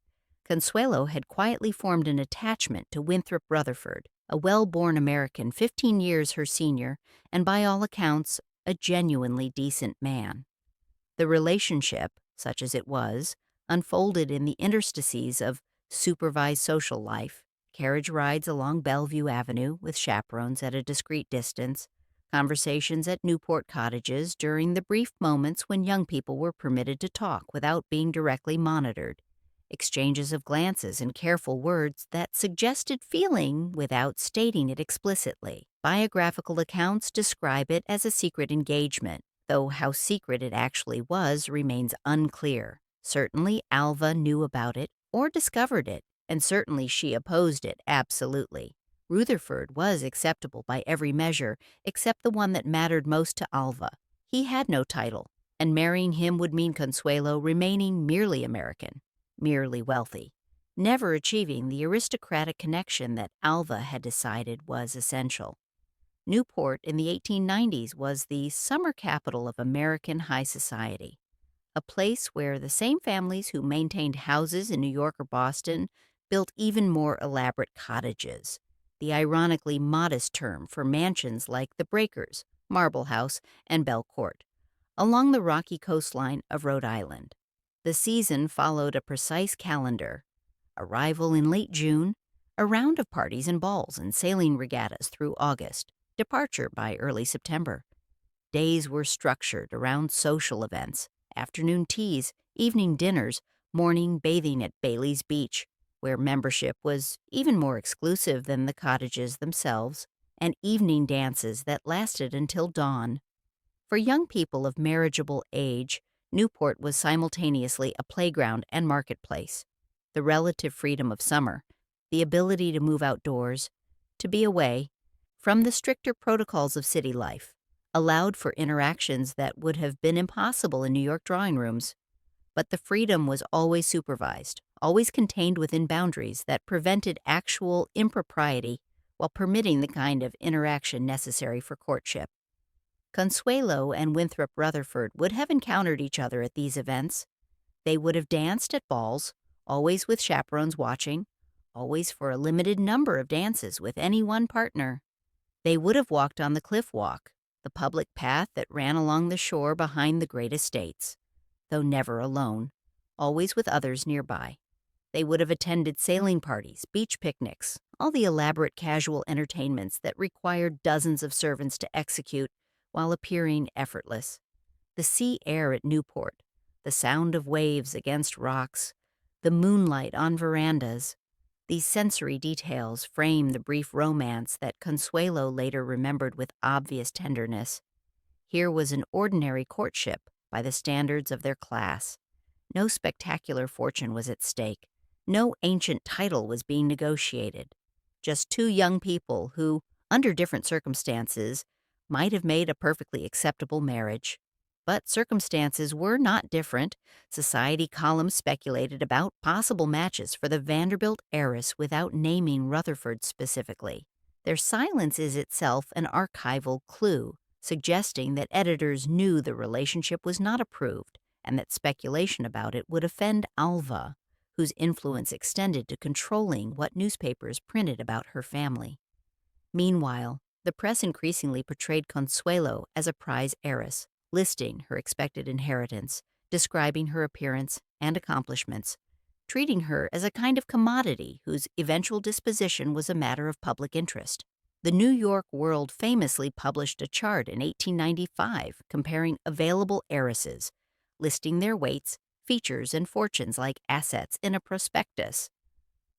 Consuelo had quietly formed an attachment to Winthrop Rutherford, a well-born American 15 years her senior, and by all accounts, a genuinely decent man. The relationship, such as it was, unfolded in the interstices of supervised social life, carriage rides along Bellevue Avenue with chaperones at a discreet distance, conversations at Newport cottages during the brief moments when young people were permitted to talk without being directly monitored, exchanges of glances and careful words that suggested feeling without stating it explicitly. Biographical accounts describe it as a secret engagement, though how secret it actually was remains unclear. Certainly, Alva knew about it or discovered it, and certainly she opposed it, absolutely. Rutherford was acceptable by every measure except the one that mattered most to Alva. He had no title, and marrying him would mean Consuelo remaining merely American, merely wealthy, never achieving the aristocratic connection that Alva had decided was essential. Newport in the 1890s was the summer capital of American high society, a place where the same families who maintained houses in New York or Boston built even more elaborate cottages, the ironically modest term for mansions like the Breakers, Marble House, and Belle Court, along the rocky coastline of Rhode Island. The season followed a precise calendar: arrival in late June, a round of parties and balls and sailing regattas through August, departure by early September. Days were structured around social events: afternoon teas, evening dinners, morning bathing at Bailey's Beach, where membership was even more exclusive than the cottages themselves, and evening dances that lasted until dawn. For young people of marriageable age, Newport was simultaneously a playground and marketplace. The relative freedom of summer, the ability to move outdoors, to be away from the stricter protocols of city life, allowed for interactions that would have been impossible in New York drawing rooms. But the freedom was always supervised, always contained within boundaries that prevented actual impropriety while permitting the kind of interaction necessary for courtship. Consuelo and Winthrop Rutherford would have encountered each other at these events. They would have danced at balls, always with chaperones watching, always for a limited number of dances with any one partner. They would have walked on the cliff walk, the public path that ran along the shore behind the great estates, though never alone, always with others nearby. They would have attended sailing parties, beach picnics, all the elaborate casual entertainments that required dozens of servants to execute while appearing effortless. The sea air at Newport, the sound of waves against rocks, the moonlight on verandas, these sensory details frame the brief romance that Consuelo later remembered with obvious tenderness. Here was an ordinary courtship by the standards of their class. No spectacular fortune was at stake. No ancient title was being negotiated. Just two young people who, under different circumstances, might have made a perfectly acceptable marriage. But circumstances were not different. Society columns speculated about possible matches for the Vanderbilt heiress without naming Rutherford specifically. Their silence is itself an archival clue, suggesting that editors knew the relationship was not approved and that speculation about it would offend Alva, whose influence extended to controlling what newspapers printed about her family. Meanwhile, the press increasingly portrayed Consuelo as a prize heiress, listing her expected inheritance, describing her appearance and accomplishments, treating her as a kind of commodity whose eventual disposition was a matter of public interest. The New York World famously published a chart in 1895 comparing available heiresses, listing their weights, features, and fortunes like assets in a prospectus.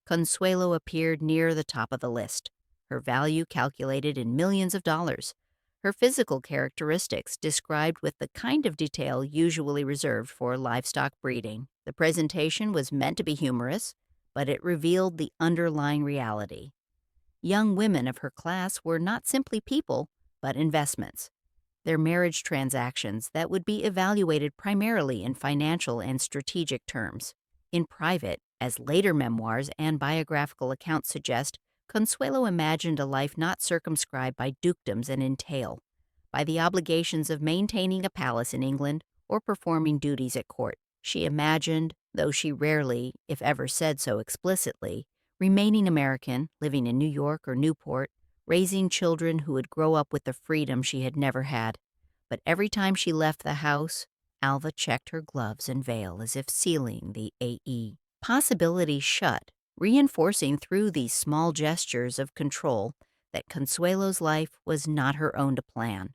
Consuelo appeared near the top of the list, her value calculated in millions of dollars, her physical characteristics described with the kind of detail usually reserved for livestock breeding. The presentation was meant to be humorous, but it revealed the underlying reality. Young women of her class were not simply people, but investments. Their marriage transactions that would be evaluated primarily in financial and strategic terms. In private, as later memoirs and biographical accounts suggest, Consuelo imagined a life not circumscribed by dukedoms and entail, by the obligations of maintaining a palace in England or performing duties at court. She imagined, though she rarely, if ever said so explicitly, remaining American, living in New York or Newport, raising children who would grow up with the freedom she had never had. But every time she left the house, Alva checked her gloves and veil as if sealing the AE. Possibility shut, reinforcing through these small gestures of control that Consuelo's life was not her own to plan.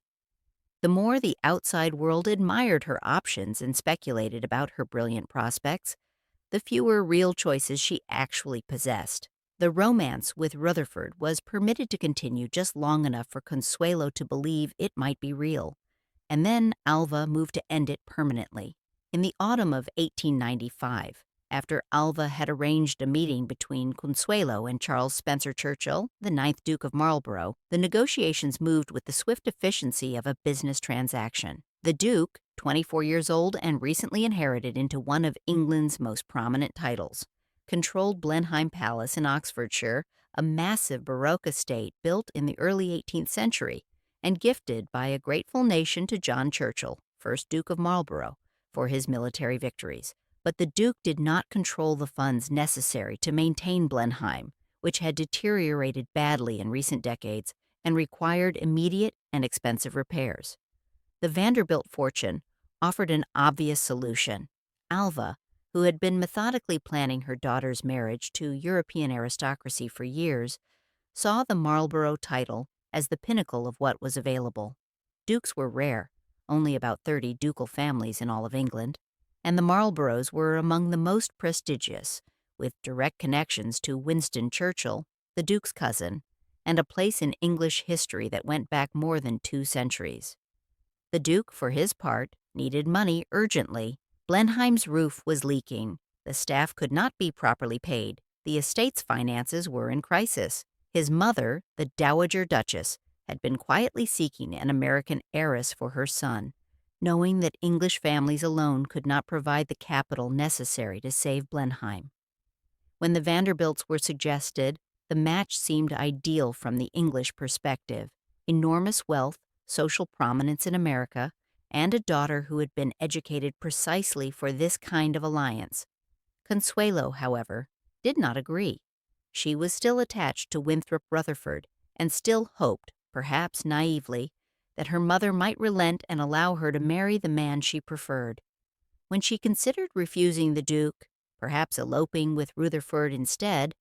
The more the outside world admired her options and speculated about her brilliant prospects, the fewer real choices she actually possessed. The romance with Rutherford was permitted to continue just long enough for Consuelo to believe it might be real, and then Alva moved to end it permanently. In the autumn of 1895, after Alva had arranged a meeting between Consuelo and Charles Spencer Churchill, the ninth Duke of Marlborough, the negotiations moved with the swift efficiency of a business transaction. The Duke, 24 years old and recently inherited into one of England's most prominent titles, controlled Blenheim Palace in Oxfordshire, a massive Baroque estate built in the early 18th century and gifted by a grateful nation to John Churchill, 1st Duke of Marlborough, for his military victories. But the Duke did not control the funds necessary to maintain Blenheim, which had deteriorated badly in recent decades and required immediate and expensive repairs. The Vanderbilt fortune offered an obvious solution. Alva, who had been methodically planning her daughter's marriage to European aristocracy for years, saw the Marlborough title as the pinnacle of what was available. Dukes were rare, only about 30 ducal families in all of England, and the Marlboroughs were among the most prestigious, with direct connections to Winston Churchill, the Duke's cousin, and a place in English history that went back more than 2 centuries. The Duke, for his part, needed money urgently. Blenheim's roof was leaking. The staff could not be properly paid. The estate's finances were in crisis. His mother, the Dowager Duchess, had been quietly seeking an American heiress for her son, knowing that English families alone could not provide the capital necessary to save Blenheim. When the Vanderbilts were suggested, the match seemed ideal from the English perspective. Enormous wealth, social prominence in America, and a daughter who had been educated precisely for this kind of alliance. Consuelo, however, did not agree. She was still attached to Winthrop Rutherford and still hoped, perhaps naively, that her mother might relent and allow her to marry the man she preferred. When she considered refusing the Duke, perhaps eloping with Rutherford instead,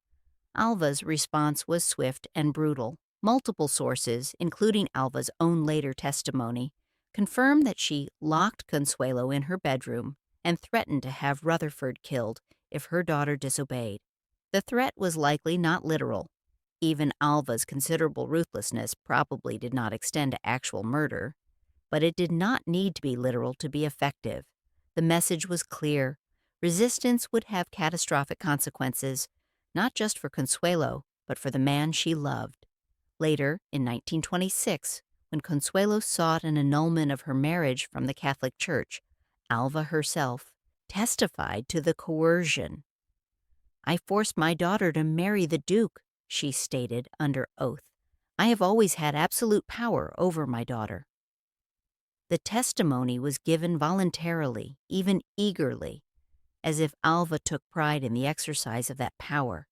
Alva's response was swift and brutal. Multiple sources, including Alva's own later testimony, confirm that she locked Consuelo in her bedroom and threatened to have Rutherford killed if her daughter disobeyed. The threat was likely not literal. Even Alva's considerable ruthlessness probably did not extend to actual murder, but it did not need to be literal to be effective. The message was clear. Resistance would have catastrophic consequences, not just for Consuelo, but for the man she loved. Later, in 1926, when Consuelo sought an annulment of her marriage from the Catholic Church, Alva herself testified to the coercion. "I forced my daughter to marry the Duke," she stated under oath. "I have always had absolute power over my daughter." The testimony was given voluntarily, even eagerly, as if Alva took pride in the exercise of that power,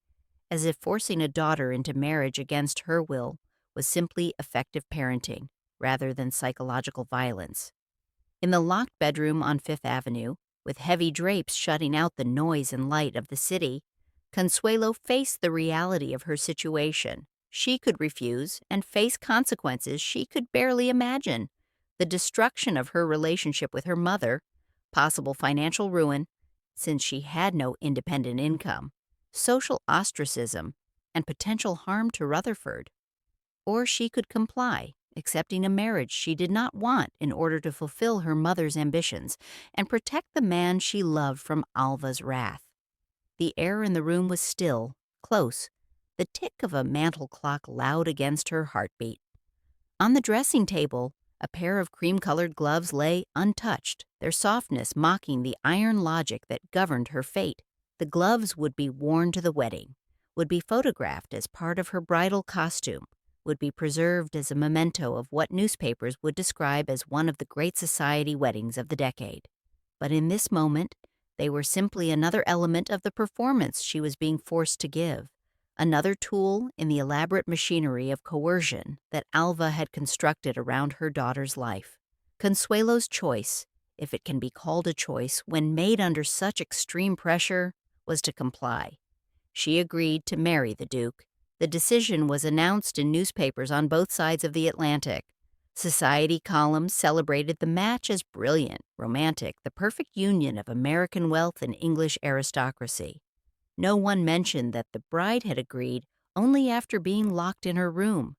as if forcing a daughter into marriage against her will was simply effective parenting rather than psychological violence. In the locked bedroom on Fifth Avenue, with heavy drapes shutting out the noise and light of the city, Consuelo faced the reality of her situation. She could refuse and face consequences she could barely imagine: the destruction of her relationship with her mother, possible financial ruin, since she had no independent income, social ostracism, and potential harm to Rutherford. Or she could comply, accepting a marriage she did not want in order to fulfill her mother's ambitions and protect the man she loved from Alva's wrath. The air in the room was still, close, the tick of a mantel clock loud against her heartbeat. On the dressing table, a pair of cream-colored gloves lay untouched, their softness mocking the iron logic that governed her fate. The gloves would be worn to the wedding, would be photographed as part of her bridal costume, would be preserved as a memento of what newspapers would describe as one of the great society weddings of the decade. But in this moment, they were simply another element of the performance she was being forced to give, another tool in the elaborate machinery of coercion that Alva had constructed around her daughter's life. Consuelo's choice, if it can be called a choice when made under such extreme pressure, was to comply. She agreed to marry the Duke. The decision was announced in newspapers on both sides of the Atlantic. Society columns celebrated the match as brilliant, romantic, the perfect union of American wealth and English aristocracy. No one mentioned that the bride had agreed only after being locked in her room.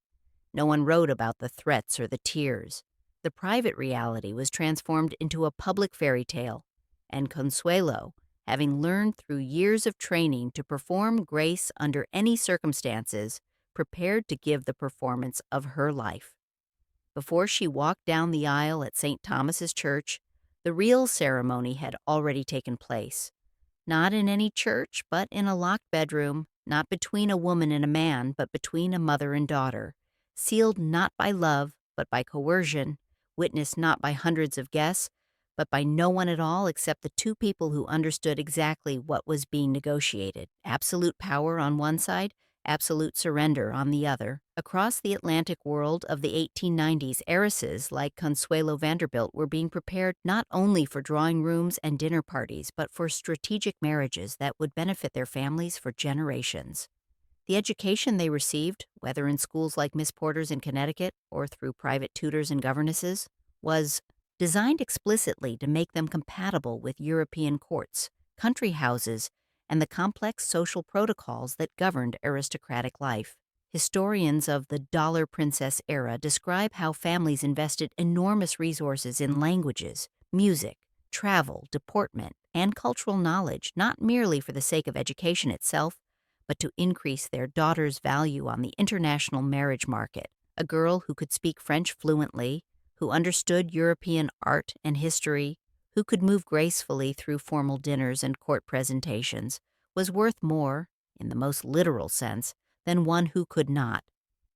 No one wrote about the threats or the tears. The private reality was transformed into a public fairy tale, and Consuelo, having learned through years of training to perform grace under any circumstances, prepared to give the performance of her life. Before she walked down the aisle at St. Thomas's Church, the real ceremony had already taken place. Not in any church, but in a locked bedroom, not between a woman and a man, but between a mother and daughter, sealed not by love, but by coercion, witnessed not by hundreds of guests, but by no one at all except the two people who understood exactly what was being negotiated: absolute power on one side, absolute surrender on the other. Across the Atlantic world of the 1890s, heiresses like Consuelo Vanderbilt were being prepared not only for drawing rooms and dinner parties, but for strategic marriages that would benefit their families for generations. The education they received, whether in schools like Miss Porter's in Connecticut or through private tutors and governesses, was designed explicitly to make them compatible with European courts, country houses, and the complex social protocols that governed aristocratic life. Historians of the Dollar Princess era describe how families invested enormous resources in languages, music, travel, deportment, and cultural knowledge, not merely for the sake of education itself, but to increase their daughter's value on the international marriage market. A girl who could speak French fluently, who understood European art and history, who could move gracefully through formal dinners and court presentations, was worth more, in the most literal sense, than one who could not.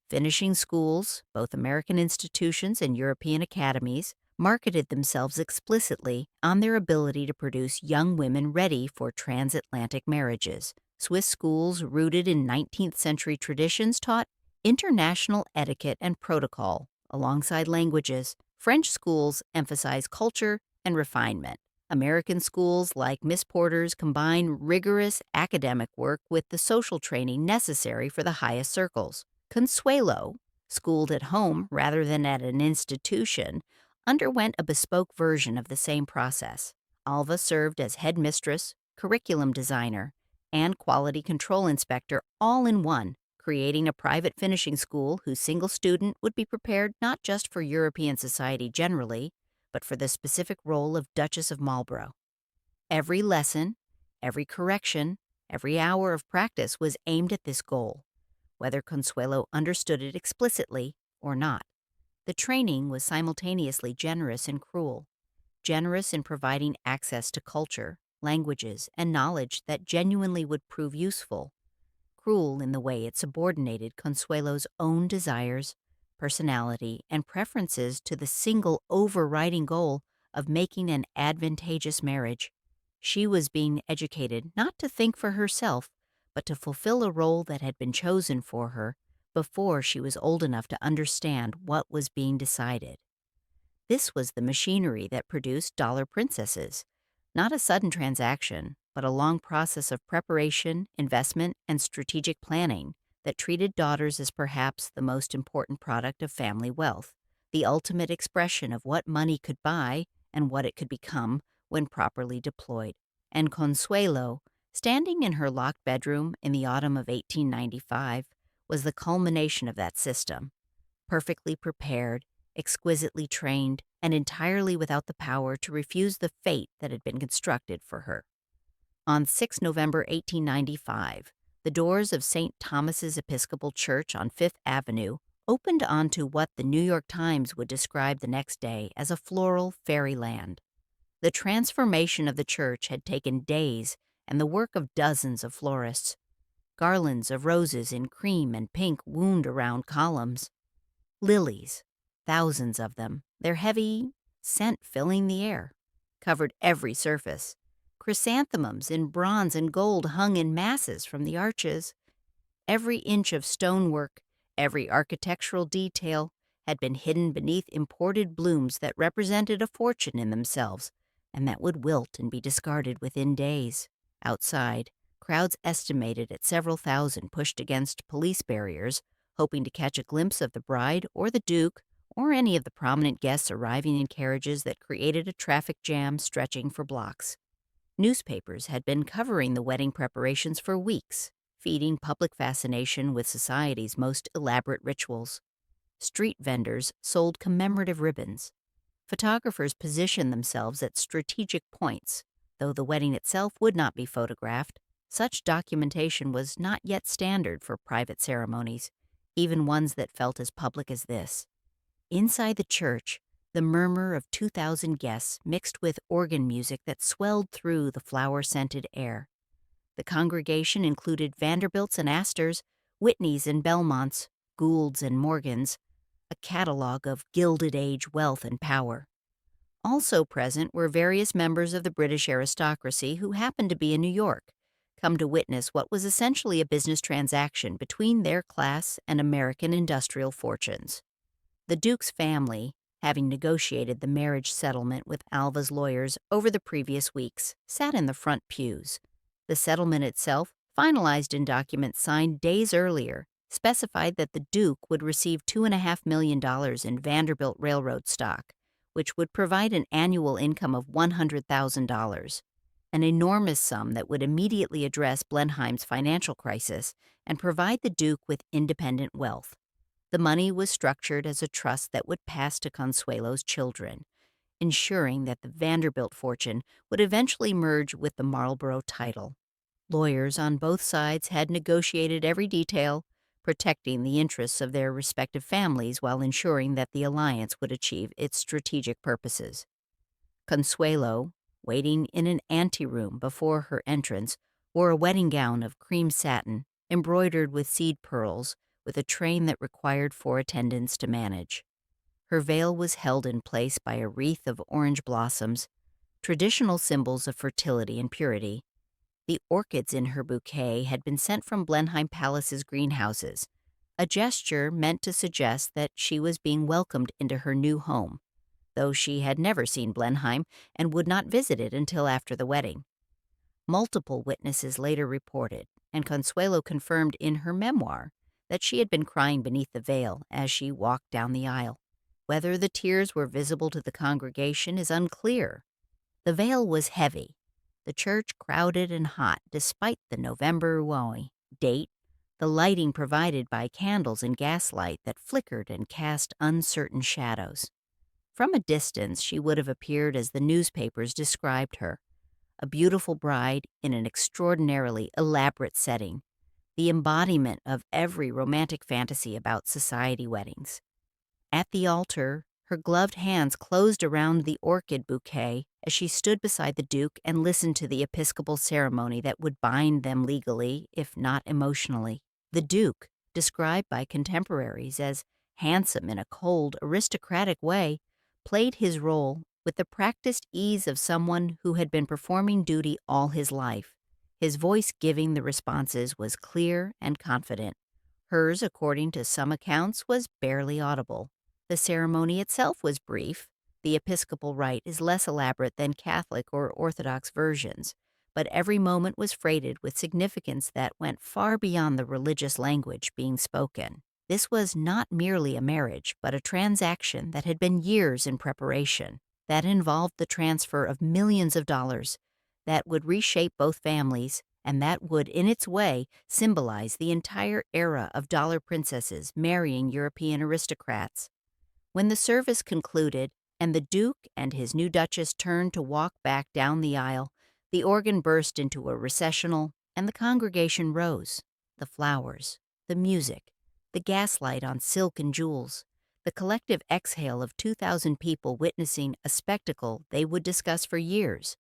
Finishing schools, both American institutions and European academies, marketed themselves explicitly on their ability to produce young women ready for transatlantic marriages. Swiss schools rooted in 19th century traditions taught international etiquette and protocol alongside languages. French schools emphasize culture and refinement. American schools like Miss Porter's combine rigorous academic work with the social training necessary for the highest circles. Consuelo, schooled at home rather than at an institution, underwent a bespoke version of the same process. Alva served as headmistress, curriculum designer, and quality control inspector all in one, creating a private finishing school whose single student would be prepared not just for European society generally, but for the specific role of Duchess of Marlborough. Every lesson, every correction, every hour of practice was aimed at this goal, whether Consuelo understood it explicitly or not. The training was simultaneously generous and cruel, generous in providing access to culture, languages, and knowledge that genuinely would prove useful, cruel in the way it subordinated Consuelo's own desires, personality, and preferences to the single overriding goal of making an advantageous marriage. She was being educated not to think for herself, but to fulfill a role that had been chosen for her before she was old enough to understand what was being decided. This was the machinery that produced dollar princesses, not a sudden transaction, but a long process of preparation, investment, and strategic planning that treated daughters as perhaps the most important product of family wealth, the ultimate expression of what money could buy and what it could become when properly deployed. And Consuelo, standing in her locked bedroom in the autumn of 1895, was the culmination of that system, perfectly prepared, exquisitely trained, and entirely without the power to refuse the fate that had been constructed for her. On 6 November 1895, the doors of St. Thomas's Episcopal Church on Fifth Avenue opened onto what the New York Times would describe the next day as a floral fairyland. The transformation of the church had taken days and the work of dozens of florists. Garlands of roses in cream and pink wound around columns. Lilies, thousands of them, their heavy scent filling the air, covered every surface. Chrysanthemums in bronze and gold hung in masses from the arches. Every inch of stonework, every architectural detail had been hidden beneath imported blooms that represented a fortune in themselves and that would wilt and be discarded within days. Outside, crowds estimated at several thousand pushed against police barriers, hoping to catch a glimpse of the bride or the duke or any of the prominent guests arriving in carriages that created a traffic jam stretching for blocks. Newspapers had been covering the wedding preparations for weeks, feeding public fascination with society's most elaborate rituals. Street vendors sold commemorative ribbons. Photographers positioned themselves at strategic points. Though the wedding itself would not be photographed, such documentation was not yet standard for private ceremonies, even ones that felt as public as this. Inside the church, the murmur of 2,000 guests mixed with organ music that swelled through the flower-scented air. The congregation included Vanderbilts and Astors, Whitneys and Belmonts, Goulds and Morgans, a catalog of Gilded Age wealth and power. Also present were various members of the British aristocracy who happened to be in New York, come to witness what was essentially a business transaction between their class and American industrial fortunes. The Duke's family, having negotiated the marriage settlement with Alva's lawyers over the previous weeks, sat in the front pews. The settlement itself, finalized in documents signed days earlier, specified that the Duke would receive $2.5 million in Vanderbilt Railroad stock, which would provide an annual income of $100,000, an enormous sum that would immediately address Blenheim's financial crisis and provide the Duke with independent wealth. The money was structured as a trust that would pass to Consuelo's children, ensuring that the Vanderbilt fortune would eventually merge with the Marlborough title. Lawyers on both sides had negotiated every detail, protecting the interests of their respective families while ensuring that the alliance would achieve its strategic purposes. Consuelo, waiting in an anteroom before her entrance, wore a wedding gown of cream satin, embroidered with seed pearls, with a train that required 4 attendants to manage. Her veil was held in place by a wreath of orange blossoms, traditional symbols of fertility and purity. The orchids in her bouquet had been sent from Blenheim Palace's greenhouses, a gesture meant to suggest that she was being welcomed into her new home, though she had never seen Blenheim and would not visit it until after the wedding. Multiple witnesses later reported, and Consuelo confirmed in her memoir, that she had been crying beneath the veil as she walked down the aisle. Whether the tears were visible to the congregation is unclear. The veil was heavy, the church crowded and hot despite the November date, the lighting provided by candles and gaslight that flickered and cast uncertain shadows. From a distance, she would have appeared as the newspapers described her, a beautiful bride in an extraordinarily elaborate setting, the embodiment of every romantic fantasy about society weddings. At the altar, her gloved hands closed around the orchid bouquet as she stood beside the Duke and listened to the episcopal ceremony that would bind them legally, if not emotionally. The Duke, described by contemporaries as handsome in a cold, aristocratic way, played his role with the practiced ease of someone who had been performing duty all his life. His voice giving the responses was clear and confident. Hers, according to some accounts, was barely audible. The ceremony itself was brief. The Episcopal rite is less elaborate than Catholic or Orthodox versions, but every moment was freighted with significance that went far beyond the religious language being spoken. This was not merely a marriage, but a transaction that had been years in preparation, that involved the transfer of millions of dollars, that would reshape both families, and that would, in its way, symbolize the entire era of dollar princesses marrying European aristocrats. When the service concluded, and the Duke and his new Duchess turned to walk back down the aisle, the organ burst into a recessional, and the congregation rose. The flowers, the music, the gaslight on silk and jewels, the collective exhale of 2,000 people witnessing a spectacle they would discuss for years.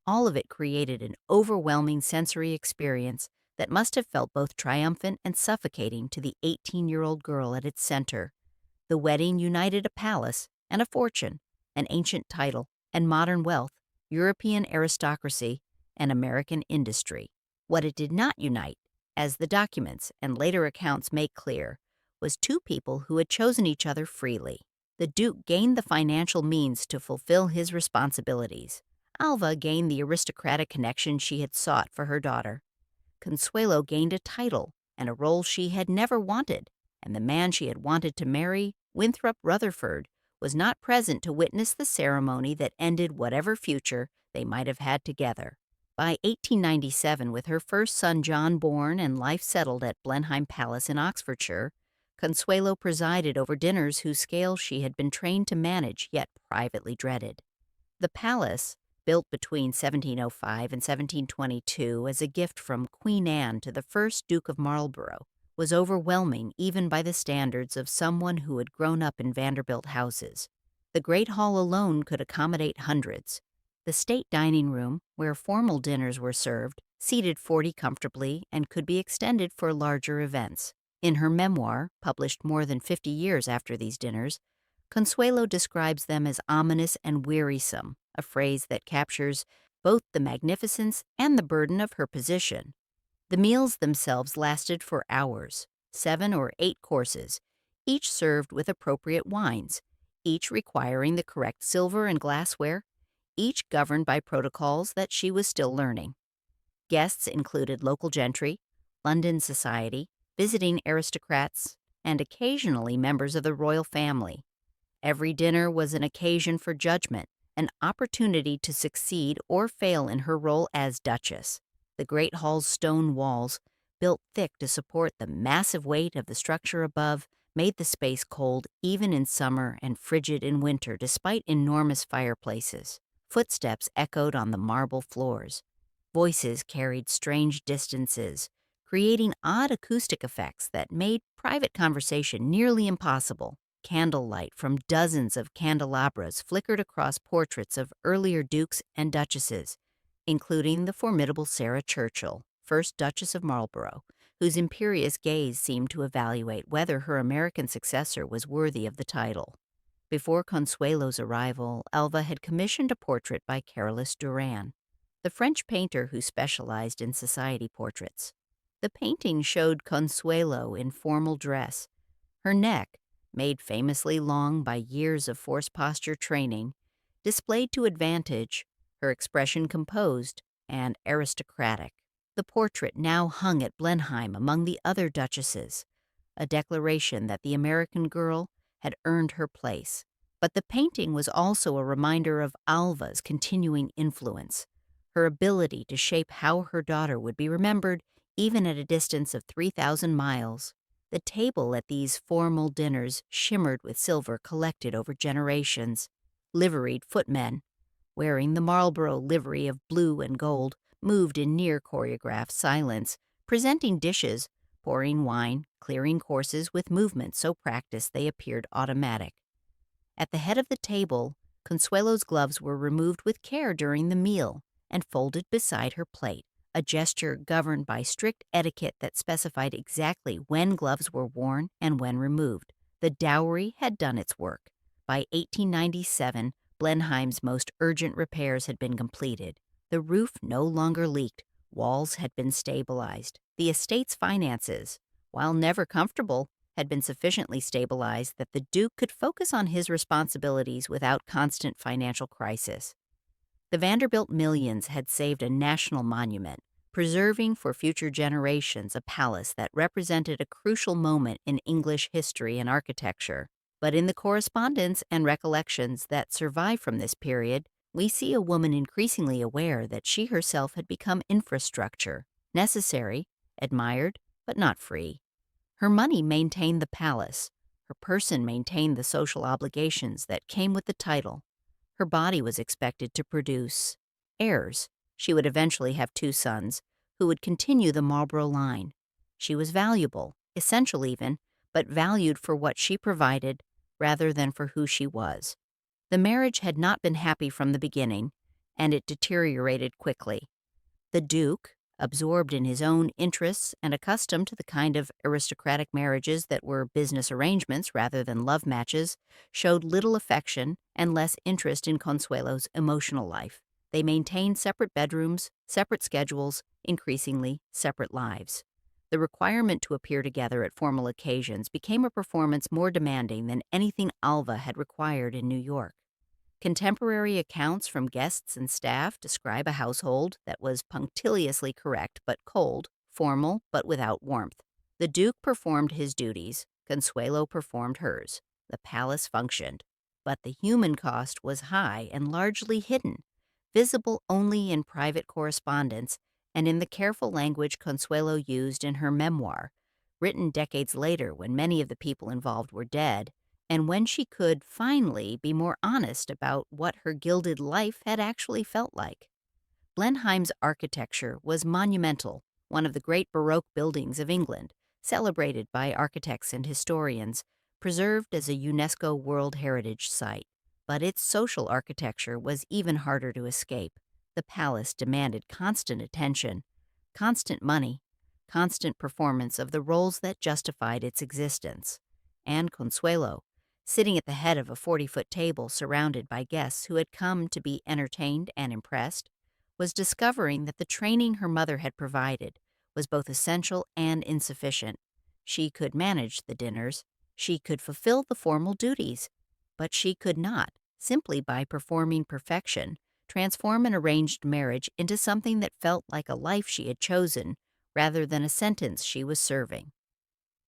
All of it created an overwhelming sensory experience that must have felt both triumphant and suffocating to the 18-year-old girl at its center. The wedding united a palace and a fortune, an ancient title and modern wealth, European aristocracy, and American industry. What it did not unite, as the documents and later accounts make clear, was 2 people who had chosen each other freely. The Duke gained the financial means to fulfill his responsibilities. Alva gained the aristocratic connection she had sought for her daughter. Consuelo gained a title and a role she had never wanted, and the man she had wanted to marry, Winthrop Rutherford, was not present to witness the ceremony that ended whatever future they might have had together. By 1897, with her first son John born and life settled at Blenheim Palace in Oxfordshire, Consuelo presided over dinners whose scale she had been trained to manage yet privately dreaded. The palace, built between 1705 and 1722 as a gift from Queen Anne to the first Duke of Marlborough, was overwhelming even by the standards of someone who had grown up in Vanderbilt houses. The Great Hall alone could accommodate hundreds. The state dining room, where formal dinners were served, seated 40 comfortably and could be extended for larger events. In her memoir, published more than 50 years after these dinners, Consuelo describes them as ominous and wearisome, a phrase that captures both the magnificence and the burden of her position. The meals themselves lasted for hours, 7 or 8 courses, each served with appropriate wines, each requiring the correct silver and glassware, each governed by protocols that she was still learning. Guests included local gentry, London society, visiting aristocrats, and occasionally members of the royal family. Every dinner was an occasion for judgment, an opportunity to succeed or fail in her role as Duchess. The Great Hall's stone walls, built thick to support the massive weight of the structure above, made the space cold even in summer and frigid in winter despite enormous fireplaces. Footsteps echoed on the marble floors. Voices carried strange distances, creating odd acoustic effects that made private conversation nearly impossible. Candlelight from dozens of candelabras flickered across portraits of earlier dukes and duchesses, including the formidable Sarah Churchill, first Duchess of Marlborough, whose imperious gaze seemed to evaluate whether her American successor was worthy of the title. Before Consuelo's arrival, Alva had commissioned a portrait by Carolus Duran, the French painter who specialized in society portraits. The painting showed Consuelo in formal dress. Her neck, made famously long by years of force posture training, displayed to advantage, her expression composed and aristocratic. The portrait now hung at Blenheim among the other duchesses, a declaration that the American girl had earned her place. But the painting was also a reminder of Alva's continuing influence, her ability to shape how her daughter would be remembered even at a distance of 3,000 miles. The table at these formal dinners shimmered with silver collected over generations. Liveried footmen, wearing the Marlborough livery of blue and gold, moved in near choreographed silence, presenting dishes, pouring wine, clearing courses with movements so practiced they appeared automatic. At the head of the table, Consuelo's gloves were removed with care during the meal and folded beside her plate, a gesture governed by strict etiquette that specified exactly when gloves were worn and when removed. The dowry had done its work. By 1897, Blenheim's most urgent repairs had been completed. The roof no longer leaked. Walls had been stabilized. The estate's finances, while never comfortable, had been sufficiently stabilized that the Duke could focus on his responsibilities without constant financial crisis. The Vanderbilt millions had saved a national monument, preserving for future generations a palace that represented a crucial moment in English history and architecture. But in the correspondence and recollections that survive from this period, we see a woman increasingly aware that she herself had become infrastructure, necessary, admired, but not free. Her money maintained the palace. Her person maintained the social obligations that came with the title. Her body was expected to produce heirs. She would eventually have 2 sons, who would continue the Marlborough line. She was valuable, essential even, but valued for what she provided rather than for who she was. The marriage had not been happy from the beginning, and it deteriorated quickly. The Duke, absorbed in his own interests and accustomed to the kind of aristocratic marriages that were business arrangements rather than love matches, showed little affection and less interest in Consuelo's emotional life. They maintained separate bedrooms, separate schedules, increasingly separate lives. The requirement to appear together at formal occasions became a performance more demanding than anything Alva had required in New York. Contemporary accounts from guests and staff describe a household that was punctiliously correct but cold, formal but without warmth. The Duke performed his duties, Consuelo performed hers. The palace functioned, but the human cost was high and largely hidden. visible only in private correspondence and in the careful language Consuelo used in her memoir, written decades later when many of the people involved were dead, and when she could finally be more honest about what her gilded life had actually felt like. Blenheim's architecture was monumental, one of the great Baroque buildings of England, celebrated by architects and historians, preserved as a UNESCO World Heritage Site. But its social architecture was even harder to escape. The palace demanded constant attention, constant money, constant performance of the roles that justified its existence. And Consuelo, sitting at the head of a 40-foot table surrounded by guests who had come to be entertained and impressed, was discovering that the training her mother had provided was both essential and insufficient. She could manage the dinners, she could fulfill the formal duties, but she could not, simply by performing perfection, transform an arranged marriage into something that felt like a life she had chosen rather than a sentence she was serving.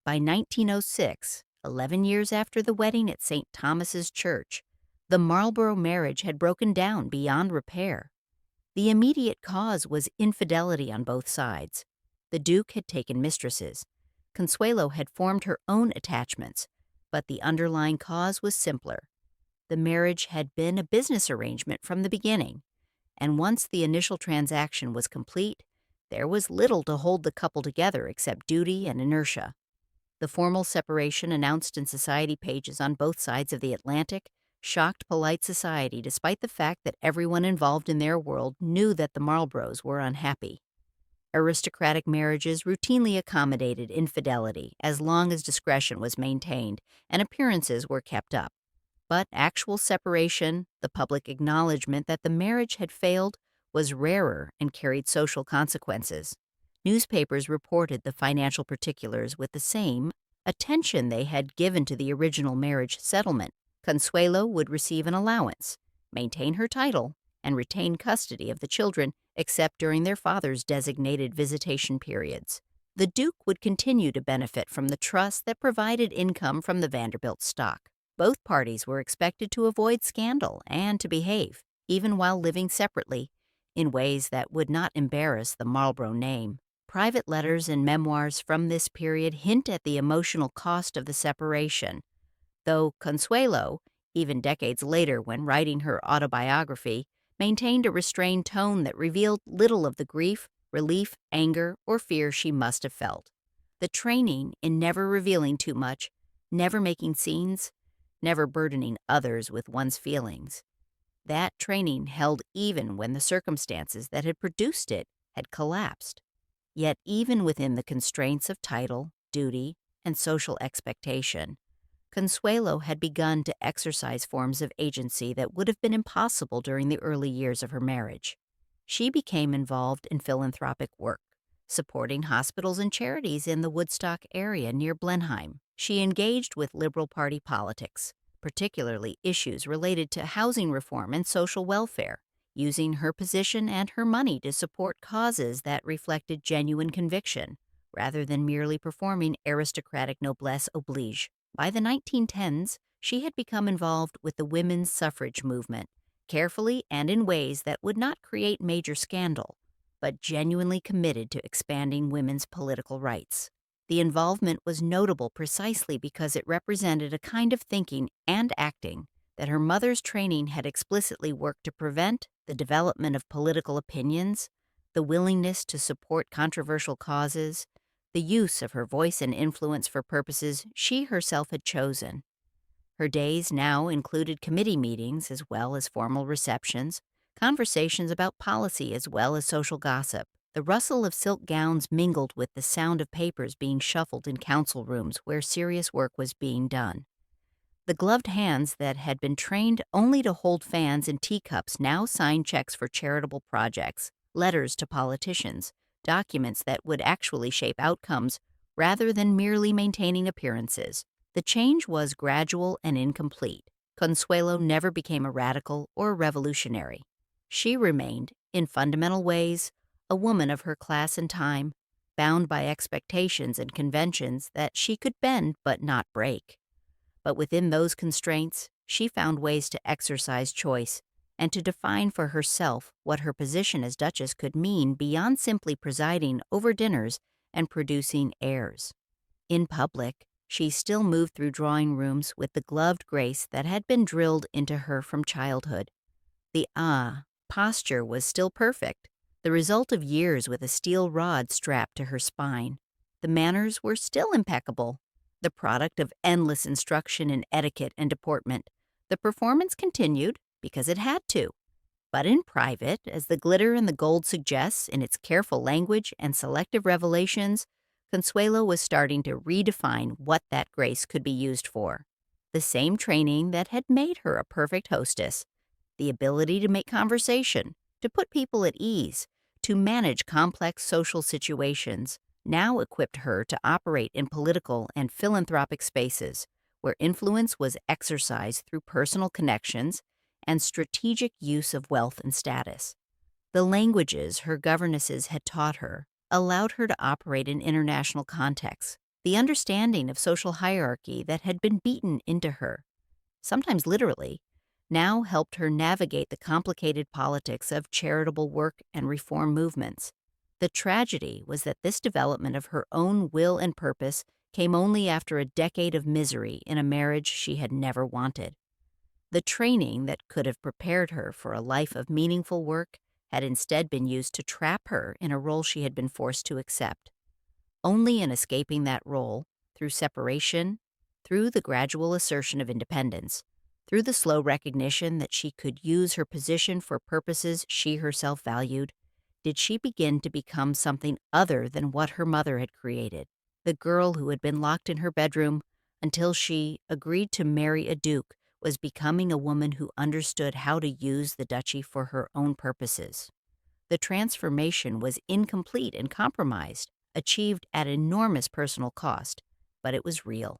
By 1906, 11 years after the wedding at St. Thomas's Church, the Marlborough marriage had broken down beyond repair. The immediate cause was infidelity on both sides. The Duke had taken mistresses. Consuelo had formed her own attachments, but the underlying cause was simpler. The marriage had been a business arrangement from the beginning, and once the initial transaction was complete, there was little to hold the couple together except duty and inertia. The formal separation announced in society pages on both sides of the Atlantic shocked polite society despite the fact that everyone involved in their world knew that the Marlboroughs were unhappy. Aristocratic marriages routinely accommodated infidelity as long as discretion was maintained and appearances were kept up. But actual separation, the public acknowledgement that the marriage had failed, was rarer and carried social consequences. Newspapers reported the financial particulars with the same attention they had given to the original marriage settlement. Consuelo would receive an allowance, maintain her title, and retain custody of the children except during their father's designated visitation periods. The Duke would continue to benefit from the trust that provided income from the Vanderbilt stock. Both parties were expected to avoid scandal and to behave, even while living separately, in ways that would not embarrass the Marlborough name. Private letters and memoirs from this period hint at the emotional cost of the separation, though Consuelo, even decades later when writing her autobiography, maintained a restrained tone that revealed little of the grief, relief, anger, or fear she must have felt. The training in never revealing too much, never making scenes, never burdening others with one's feelings. That training held even when the circumstances that had produced it had collapsed. Yet even within the constraints of title, duty, and social expectation, Consuelo had begun to exercise forms of agency that would have been impossible during the early years of her marriage. She became involved in philanthropic work, supporting hospitals and charities in the Woodstock area near Blenheim. She engaged with Liberal Party politics, particularly issues related to housing reform and social welfare, using her position and her money to support causes that reflected genuine conviction, rather than merely performing aristocratic noblesse oblige. By the 1910s, she had become involved with the women's suffrage movement, carefully and in ways that would not create major scandal, but genuinely committed to expanding women's political rights. The involvement was notable precisely because it represented a kind of thinking and acting that her mother's training had explicitly worked to prevent: the development of political opinions, the willingness to support controversial causes, the use of her voice and influence for purposes she herself had chosen. Her days now included committee meetings as well as formal receptions, conversations about policy as well as social gossip. The rustle of silk gowns mingled with the sound of papers being shuffled in council rooms where serious work was being done. The gloved hands that had been trained only to hold fans and teacups now signed checks for charitable projects, letters to politicians, documents that would actually shape outcomes rather than merely maintaining appearances. The change was gradual and incomplete. Consuelo never became a radical or a revolutionary. She remained, in fundamental ways, a woman of her class and time, bound by expectations and conventions that she could bend but not break. But within those constraints, she found ways to exercise choice and to define for herself what her position as Duchess could mean beyond simply presiding over dinners and producing heirs. In public, she still moved through drawing rooms with the gloved grace that had been drilled into her from childhood. The posture was still perfect, the result of years with a steel rod strapped to her spine. The manners were still impeccable, the product of endless instruction in etiquette and deportment. The performance continued because it had to. But in private, as the glitter and the gold suggests in its careful language and selective revelations, Consuelo was starting to redefine what that grace could be used for. The same training that had made her a perfect hostess, the ability to make conversation, to put people at ease, to manage complex social situations, now equipped her to operate in political and philanthropic spaces where influence was exercised through personal connections and strategic use of wealth and status. The languages her governesses had taught her allowed her to operate in international contexts, the understanding of social hierarchy that had been beaten into her, sometimes literally, now helped her navigate the complicated politics of charitable work and reform movements. The tragedy was that this development of her own will and purpose came only after a decade of misery in a marriage she had never wanted. The training that could have prepared her for a life of meaningful work had instead been used to trap her in a role she had been forced to accept. Only in escaping that role, through separation, through the gradual assertion of independence, through the slow recognition that she could use her position for purposes she herself valued, did she begin to become something other than what her mother had created, the girl who had been locked in her bedroom until she agreed to marry a duke was becoming a woman who understood how to use the duchy for her own purposes. The transformation was incomplete and compromised, achieved at enormous personal cost, but it was real,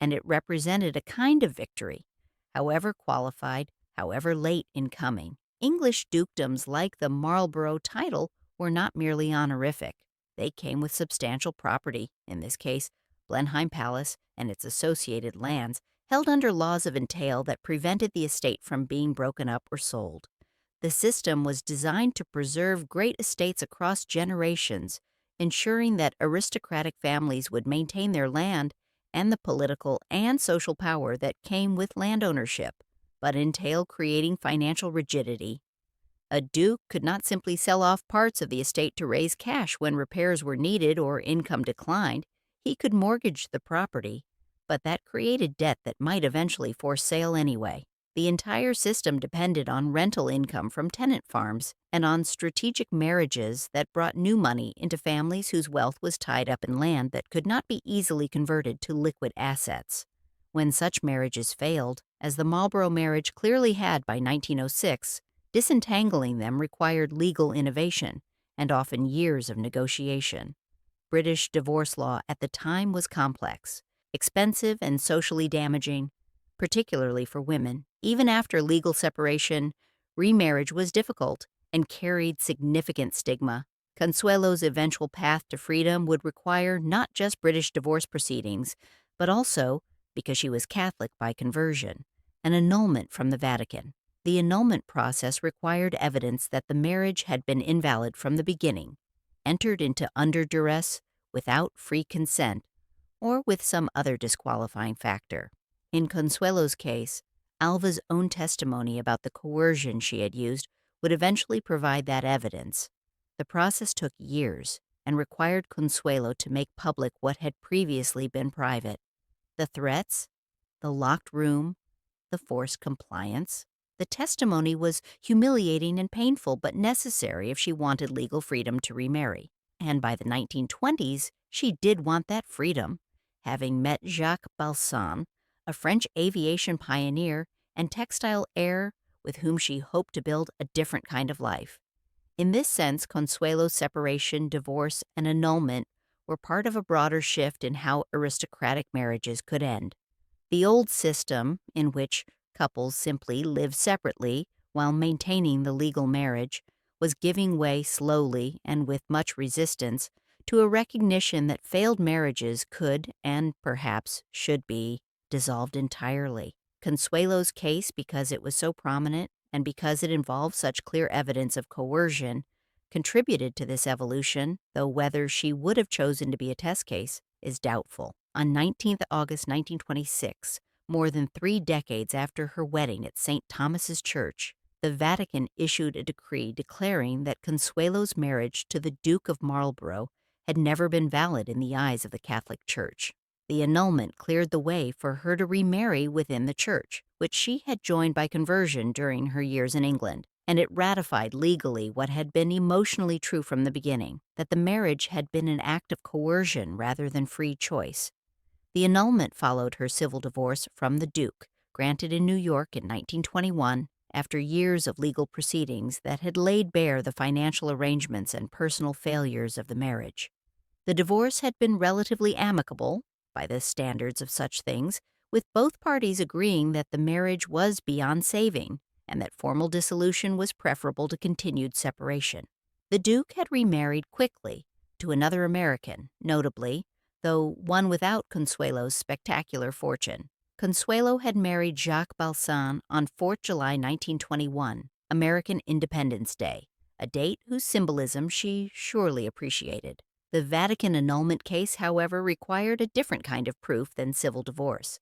and it represented a kind of victory, however qualified, however late in coming. English dukedoms like the Marlborough title were not merely honorific. They came with substantial property, in this case, Blenheim Palace and its associated lands, held under laws of entail that prevented the estate from being broken up or sold. The system was designed to preserve great estates across generations, ensuring that aristocratic families would maintain their land and the political and social power that came with land ownership, but entail creating financial rigidity. A duke could not simply sell off parts of the estate to raise cash when repairs were needed or income declined. He could mortgage the property, but that created debt that might eventually force sale anyway. The entire system depended on rental income from tenant farms and on strategic marriages that brought new money into families whose wealth was tied up in land that could not be easily converted to liquid assets. When such marriages failed, as the Marlborough marriage clearly had by 1906, disentangling them required legal innovation and often years of negotiation. British divorce law at the time was complex, expensive and socially damaging, particularly for women. Even after legal separation, remarriage was difficult and carried significant stigma. Consuelo's eventual path to freedom would require not just British divorce proceedings, but also, because she was Catholic by conversion, an annulment from the Vatican. The annulment process required evidence that the marriage had been invalid from the beginning, entered into under duress, without free consent, or with some other disqualifying factor. In Consuelo's case, Alva's own testimony about the coercion she had used would eventually provide that evidence. The process took years and required Consuelo to make public what had previously been private. The threats, the locked room, the forced compliance. The testimony was humiliating and painful, but necessary if she wanted legal freedom to remarry. And by the 1920s, she did want that freedom, having met Jacques Balsan, a French aviation pioneer and textile heir with whom she hoped to build a different kind of life. In this sense, Consuelo's separation, divorce, and annulment were part of a broader shift in how aristocratic marriages could end. The old system, in which couples simply lived separately while maintaining the legal marriage, was giving way slowly and with much resistance to a recognition that failed marriages could and perhaps should be dissolved entirely. Consuelo's case, because it was so prominent, and because it involved such clear evidence of coercion, contributed to this evolution, though whether she would have chosen to be a test case is doubtful. On 19th August 1926, more than 3 decades after her wedding at St. Thomas's Church, the Vatican issued a decree declaring that Consuelo's marriage to the Duke of Marlborough had never been valid in the eyes of the Catholic Church. The annulment cleared the way for her to remarry within the Church, which she had joined by conversion during her years in England, and it ratified legally what had been emotionally true from the beginning, that the marriage had been an act of coercion rather than free choice. The annulment followed her civil divorce from the Duke, granted in New York in 1921, after years of legal proceedings that had laid bare the financial arrangements and personal failures of the marriage. The divorce had been relatively amicable, by the standards of such things, with both parties agreeing that the marriage was beyond saving and that formal dissolution was preferable to continued separation. The Duke had remarried quickly to another American, notably, though one without Consuelo's spectacular fortune. Consuelo had married Jacques Balsan on 4th July 1921, American Independence Day, a date whose symbolism she surely appreciated. The Vatican annulment case, however, required a different kind of proof than civil divorce.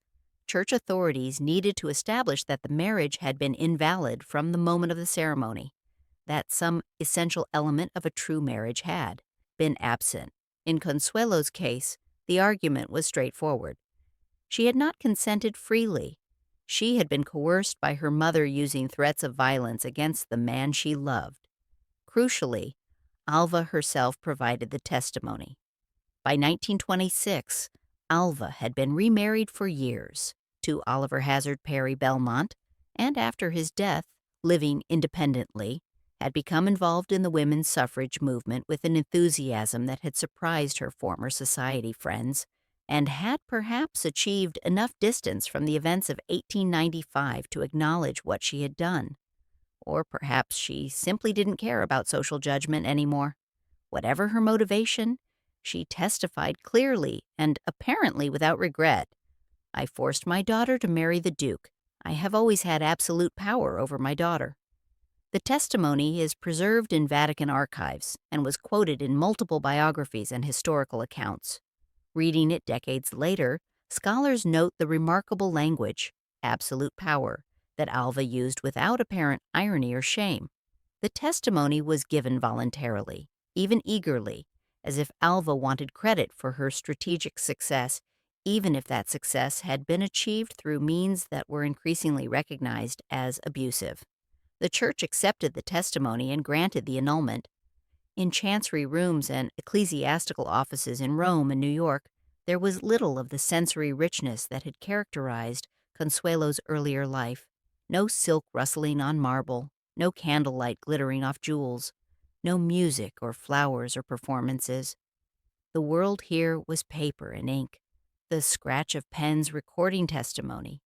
Church authorities needed to establish that the marriage had been invalid from the moment of the ceremony, that some essential element of a true marriage had been absent. In Consuelo's case, the argument was straightforward. She had not consented freely. She had been coerced by her mother using threats of violence against the man she loved. Crucially, Alva herself provided the testimony. By 1926, Alva had been remarried for years to Oliver Hazard Perry Belmont, and after his death, living independently, had become involved in the women's suffrage movement with an enthusiasm that had surprised her former society friends, and had perhaps achieved enough distance from the events of 1895 to acknowledge what she had done. Or perhaps she simply didn't care about social judgment anymore. Whatever her motivation, she testified clearly and apparently without regret. I forced my daughter to marry the Duke. I have always had absolute power over my daughter. The testimony is preserved in Vatican archives and was quoted in multiple biographies and historical accounts. Reading it decades later, scholars note the remarkable language, absolute power, that Alva used without apparent irony or shame. The testimony was given voluntarily, even eagerly, as if Alva wanted credit for her strategic success, even if that success had been achieved through means that were increasingly recognized as abusive. The Church accepted the testimony and granted the annulment. In chancery rooms and ecclesiastical offices in Rome and New York, there was little of the sensory richness that had characterized Consuelo's earlier life. No silk rustling on marble, no candlelight glittering off jewels, no music or flowers or performances. The world here was paper and ink, the scratch of pens recording testimony,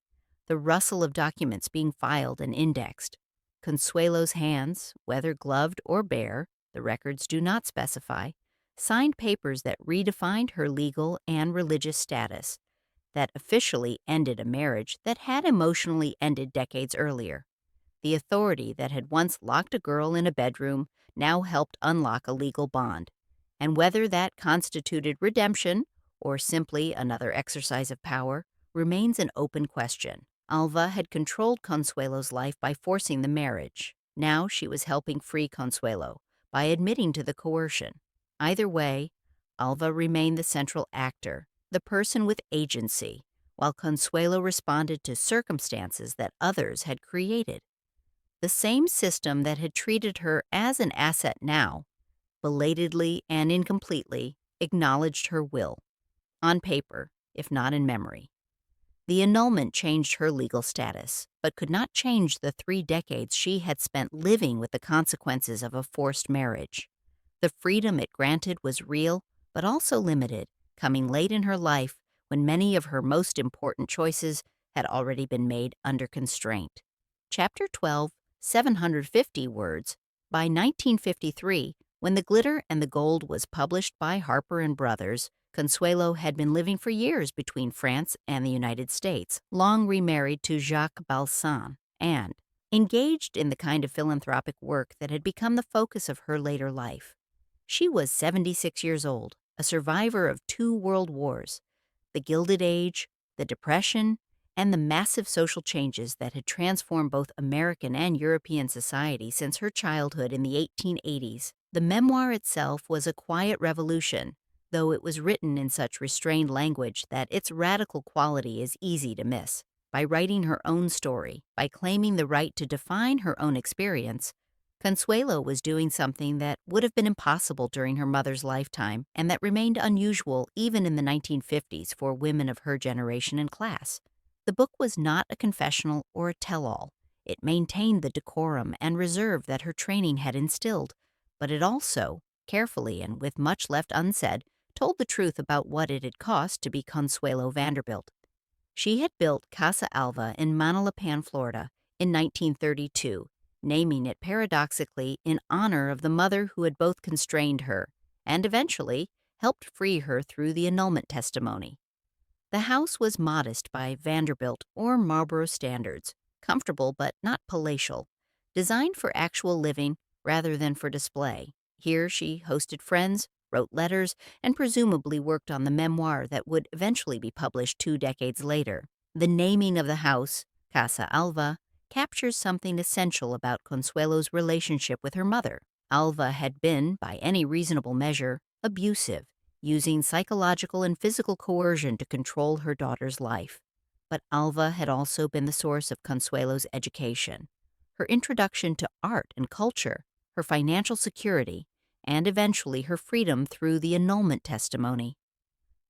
the rustle of documents being filed and indexed. Consuelo's hands, whether gloved or bare, the records do not specify, signed papers that redefined her legal and religious status, that officially ended a marriage that had emotionally ended decades earlier. The authority that had once locked a girl in a bedroom now helped unlock a legal bond, and whether that constituted redemption or simply another exercise of power remains an open question. Alva had controlled Consuelo's life by forcing the marriage. Now she was helping free Consuelo by admitting to the coercion. Either way, Alva remained the central actor, the person with agency, while Consuelo responded to circumstances that others had created. The same system that had treated her as an asset now, belatedly and incompletely, acknowledged her will, on paper, if not in memory. The annulment changed her legal status, but could not change the 3 decades she had spent living with the consequences of a forced marriage. The freedom it granted was real, but also limited, coming late in her life when many of her most important choices had already been made under constraint. Chapter 12, 750 words. By 1953, when The Glitter and the Gold was published by Harper & Brothers, Consuelo had been living for years between France and the United States, long remarried to Jacques Balsan, and, engaged in the kind of philanthropic work that had become the focus of her later life. She was 76 years old, a survivor of 2 world wars, the Gilded Age, the Depression, and the massive social changes that had transformed both American and European society since her childhood in the 1880s. The memoir itself was a quiet revolution, though it was written in such restrained language that its radical quality is easy to miss. By writing her own story, by claiming the right to define her own experience, Consuelo was doing something that would have been impossible during her mother's lifetime and that remained unusual even in the 1950s for women of her generation and class. The book was not a confessional or a tell-all. It maintained the decorum and reserve that her training had instilled, but it also, carefully and with much left unsaid, told the truth about what it had cost to be Consuelo Vanderbilt. She had built Casa Alva in Manalapan, Florida, in 1932, naming it paradoxically in honor of the mother who had both constrained her and eventually helped free her through the annulment testimony. The house was modest by Vanderbilt or Marlborough standards, comfortable but not palatial, designed for actual living rather than for display. Here she hosted friends, wrote letters, and presumably worked on the memoir that would eventually be published 2 decades later. The naming of the house, Casa Alva, captures something essential about Consuelo's relationship with her mother. Alva had been, by any reasonable measure, abusive, using psychological and physical coercion to control her daughter's life. But Alva had also been the source of Consuelo's education, her introduction to art and culture, her financial security, and eventually her freedom through the annulment testimony.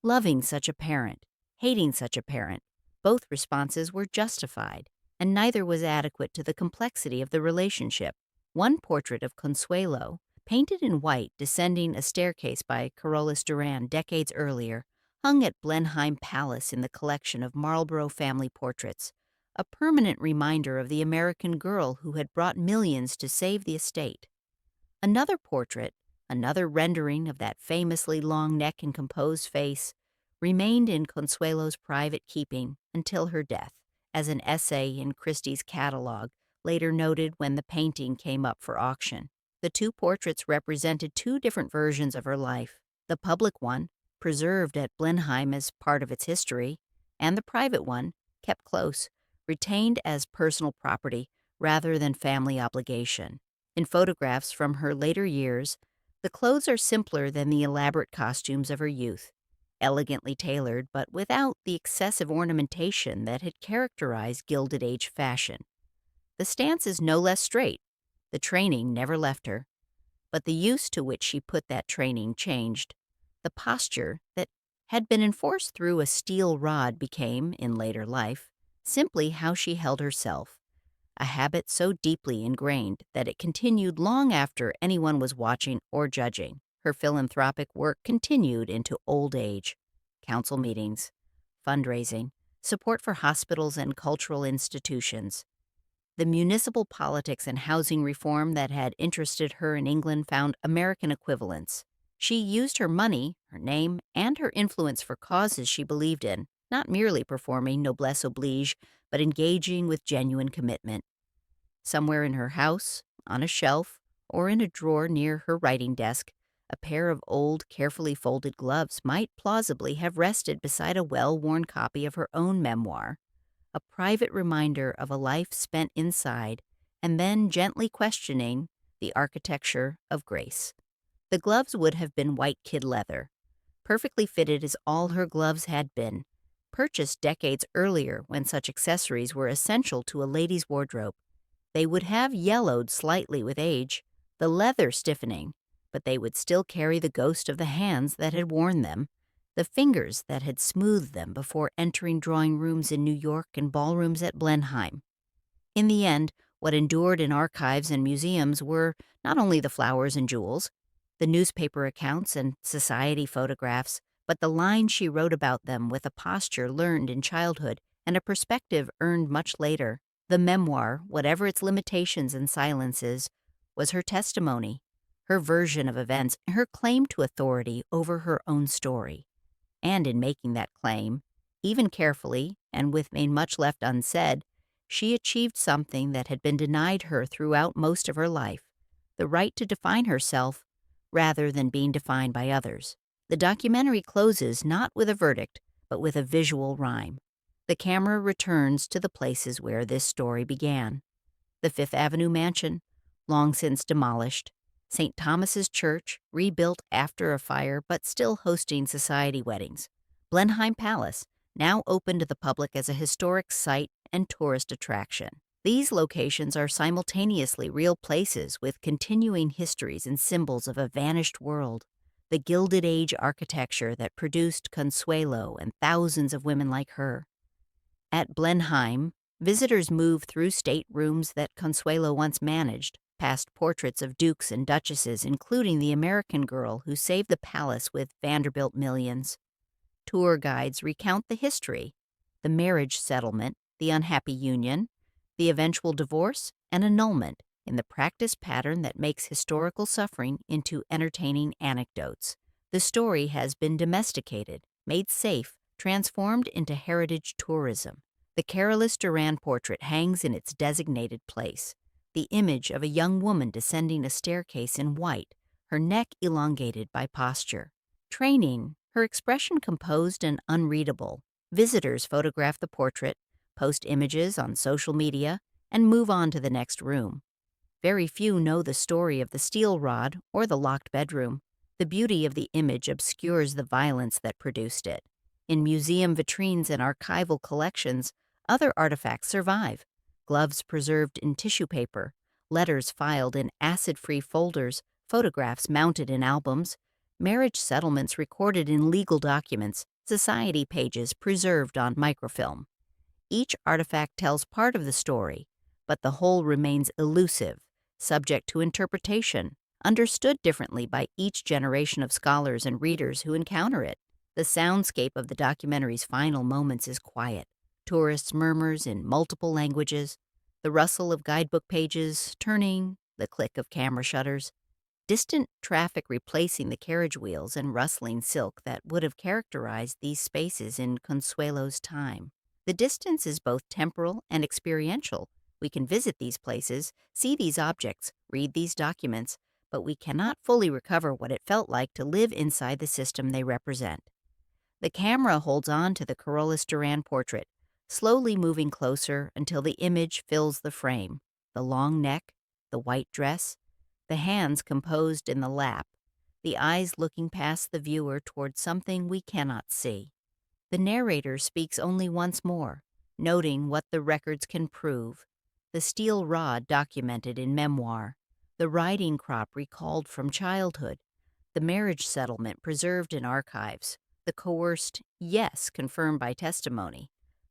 Loving such a parent, hating such a parent, both responses were justified, and neither was adequate to the complexity of the relationship. One portrait of Consuelo, painted in white descending a staircase by Carolus Duran decades earlier, hung at Blenheim Palace in the collection of Marlborough family portraits, a permanent reminder of the American girl who had brought millions to save the estate. Another portrait, another rendering of that famously long neck and composed face, remained in Consuelo's private keeping until her death, as an essay in Christie's catalog later noted when the painting came up for auction. The 2 portraits represented 2 different versions of her life: the public one, preserved at Blenheim as part of its history, and the private one, kept close, retained as personal property rather than family obligation. In photographs from her later years, the clothes are simpler than the elaborate costumes of her youth, elegantly tailored but without the excessive ornamentation that had characterized Gilded Age fashion. The stance is no less straight. The training never left her. But the use to which she put that training changed. The posture that had been enforced through a steel rod became, in later life, simply how she held herself, a habit so deeply ingrained that it continued long after anyone was watching or judging. Her philanthropic work continued into old age, council meetings, fundraising, support for hospitals and cultural institutions. The municipal politics and housing reform that had interested her in England found American equivalents. She used her money, her name, and her influence for causes she believed in, not merely performing noblesse oblige, but engaging with genuine commitment. Somewhere in her house, on a shelf, or in a drawer near her writing desk, a pair of old, carefully folded gloves might plausibly have rested beside a well-worn copy of her own memoir, a private reminder of a life spent inside and then gently questioning the architecture of grace. The gloves would have been white kid leather, perfectly fitted as all her gloves had been, purchased decades earlier when such accessories were essential to a lady's wardrobe. They would have yellowed slightly with age, the leather stiffening, but they would still carry the ghost of the hands that had worn them, the fingers that had smoothed them before entering drawing rooms in New York and ballrooms at Blenheim. In the end, what endured in archives and museums were not only the flowers and jewels, the newspaper accounts and society photographs, but the lines she wrote about them with a posture learned in childhood and a perspective earned much later. The memoir, whatever its limitations and silences, was her testimony, her version of events, her claim to authority over her own story. And in making that claim, even carefully and with much left unsaid, she achieved something that had been denied her throughout most of her life: the right to define herself rather than being defined by others. The documentary closes not with a verdict, but with a visual rhyme. The camera returns to the places where this story began: the Fifth Avenue mansion, long since demolished; St. Thomas's Church, rebuilt after a fire but still hosting society weddings; Blenheim Palace, now open to the public as a historic site and tourist attraction. These locations are simultaneously real places with continuing histories and symbols of a vanished world. The Gilded Age architecture that produced Consuelo and thousands of women like her. At Blenheim, visitors move through staterooms that Consuelo once managed, past portraits of dukes and duchesses, including the American girl who saved the palace with Vanderbilt millions. Tour guides recount the history: the marriage settlement, the unhappy union, the eventual divorce and annulment, in the practice pattern that makes historical suffering into entertaining anecdotes. The story has been domesticated, made safe, transformed into heritage tourism. The Carolus Duran portrait hangs in its designated place, the image of a young woman descending a staircase in white, her neck elongated by posture. Training, her expression composed and unreadable. Visitors photograph the portrait, post images on social media, and move on to the next room. Very few know the story of the steel rod or the locked bedroom. The beauty of the image obscures the violence that produced it. In museum vitrines and archival collections, other artifacts survive: gloves preserved in tissue paper, letters filed in acid-free folders, photographs mounted in albums, marriage settlements recorded in legal documents, society pages preserved on microfilm. Each artifact tells part of the story, but the whole remains elusive, subject to interpretation, understood differently by each generation of scholars and readers who encounter it. The soundscape of the documentary's final moments is quiet: tourists' murmurs in multiple languages, the rustle of guidebook pages turning, the click of camera shutters, distant traffic replacing the carriage wheels and rustling silk that would have characterized these spaces in Consuelo's time. The distance is both temporal and experiential. We can visit these places, see these objects, read these documents, but we cannot fully recover what it felt like to live inside the system they represent. The camera holds on to the Carolus Duran portrait, slowly moving closer until the image fills the frame: the long neck, the white dress, the hands composed in the lap, the eyes looking past the viewer toward something we cannot see. The narrator speaks only once more, noting what the records can prove: the steel rod documented in memoir, the riding crop recalled from childhood, the marriage settlement preserved in archives, the coerced yes confirmed by testimony,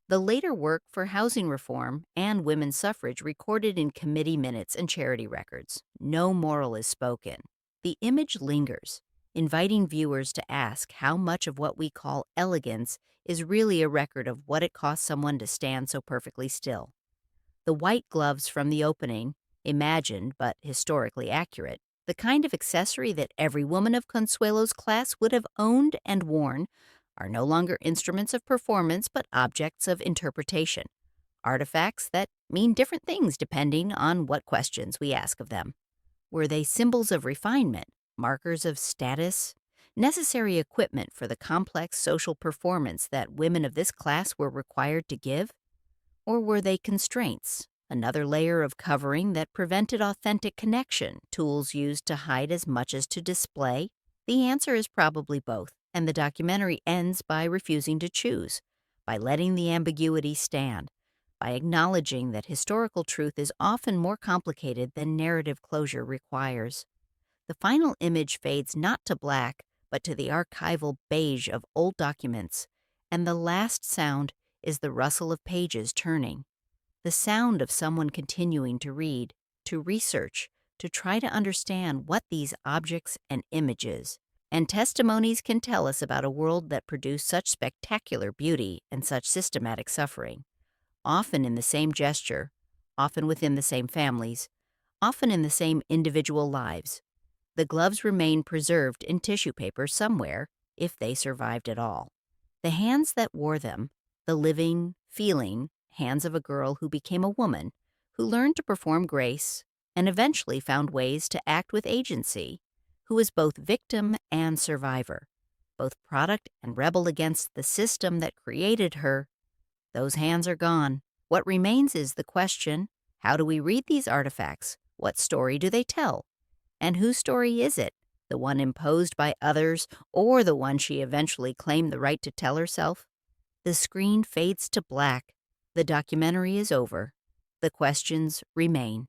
the later work for housing reform and women's suffrage recorded in committee minutes and charity records. No moral is spoken. The image lingers, inviting viewers to ask how much of what we call elegance is really a record of what it cost someone to stand so perfectly still. The white gloves from the opening, imagined but historically accurate, the kind of accessory that every woman of Consuelo's class would have owned and worn, are no longer instruments of performance but objects of interpretation, artifacts that mean different things depending on what questions we ask of them. Were they symbols of refinement, markers of status, necessary equipment for the complex social performance that women of this class were required to give? Or were they constraints, another layer of covering that prevented authentic connection, tools used to hide as much as to display? The answer is probably both, and the documentary ends by refusing to choose, by letting the ambiguity stand, by acknowledging that historical truth is often more complicated than narrative closure requires. The final image fades not to black, but to the archival beige of old documents, and the last sound is the rustle of pages turning, the sound of someone continuing to read, to research, to try to understand what these objects and images and testimonies can tell us about a world that produced such spectacular beauty and such systematic suffering, often in the same gesture, often within the same families, often in the same individual lives. The gloves remain preserved in tissue paper somewhere, if they survived at all. The hands that wore them, the living, feeling, hands of a girl who became a woman, who learned to perform grace and eventually found ways to act with agency, who was both victim and survivor, both product and rebel against the system that created her. Those hands are gone. What remains is the question, how do we read these artifacts? What story do they tell? And whose story is it? The one imposed by others or the one she eventually claimed the right to tell herself? The screen fades to black. The documentary is over. The questions remain.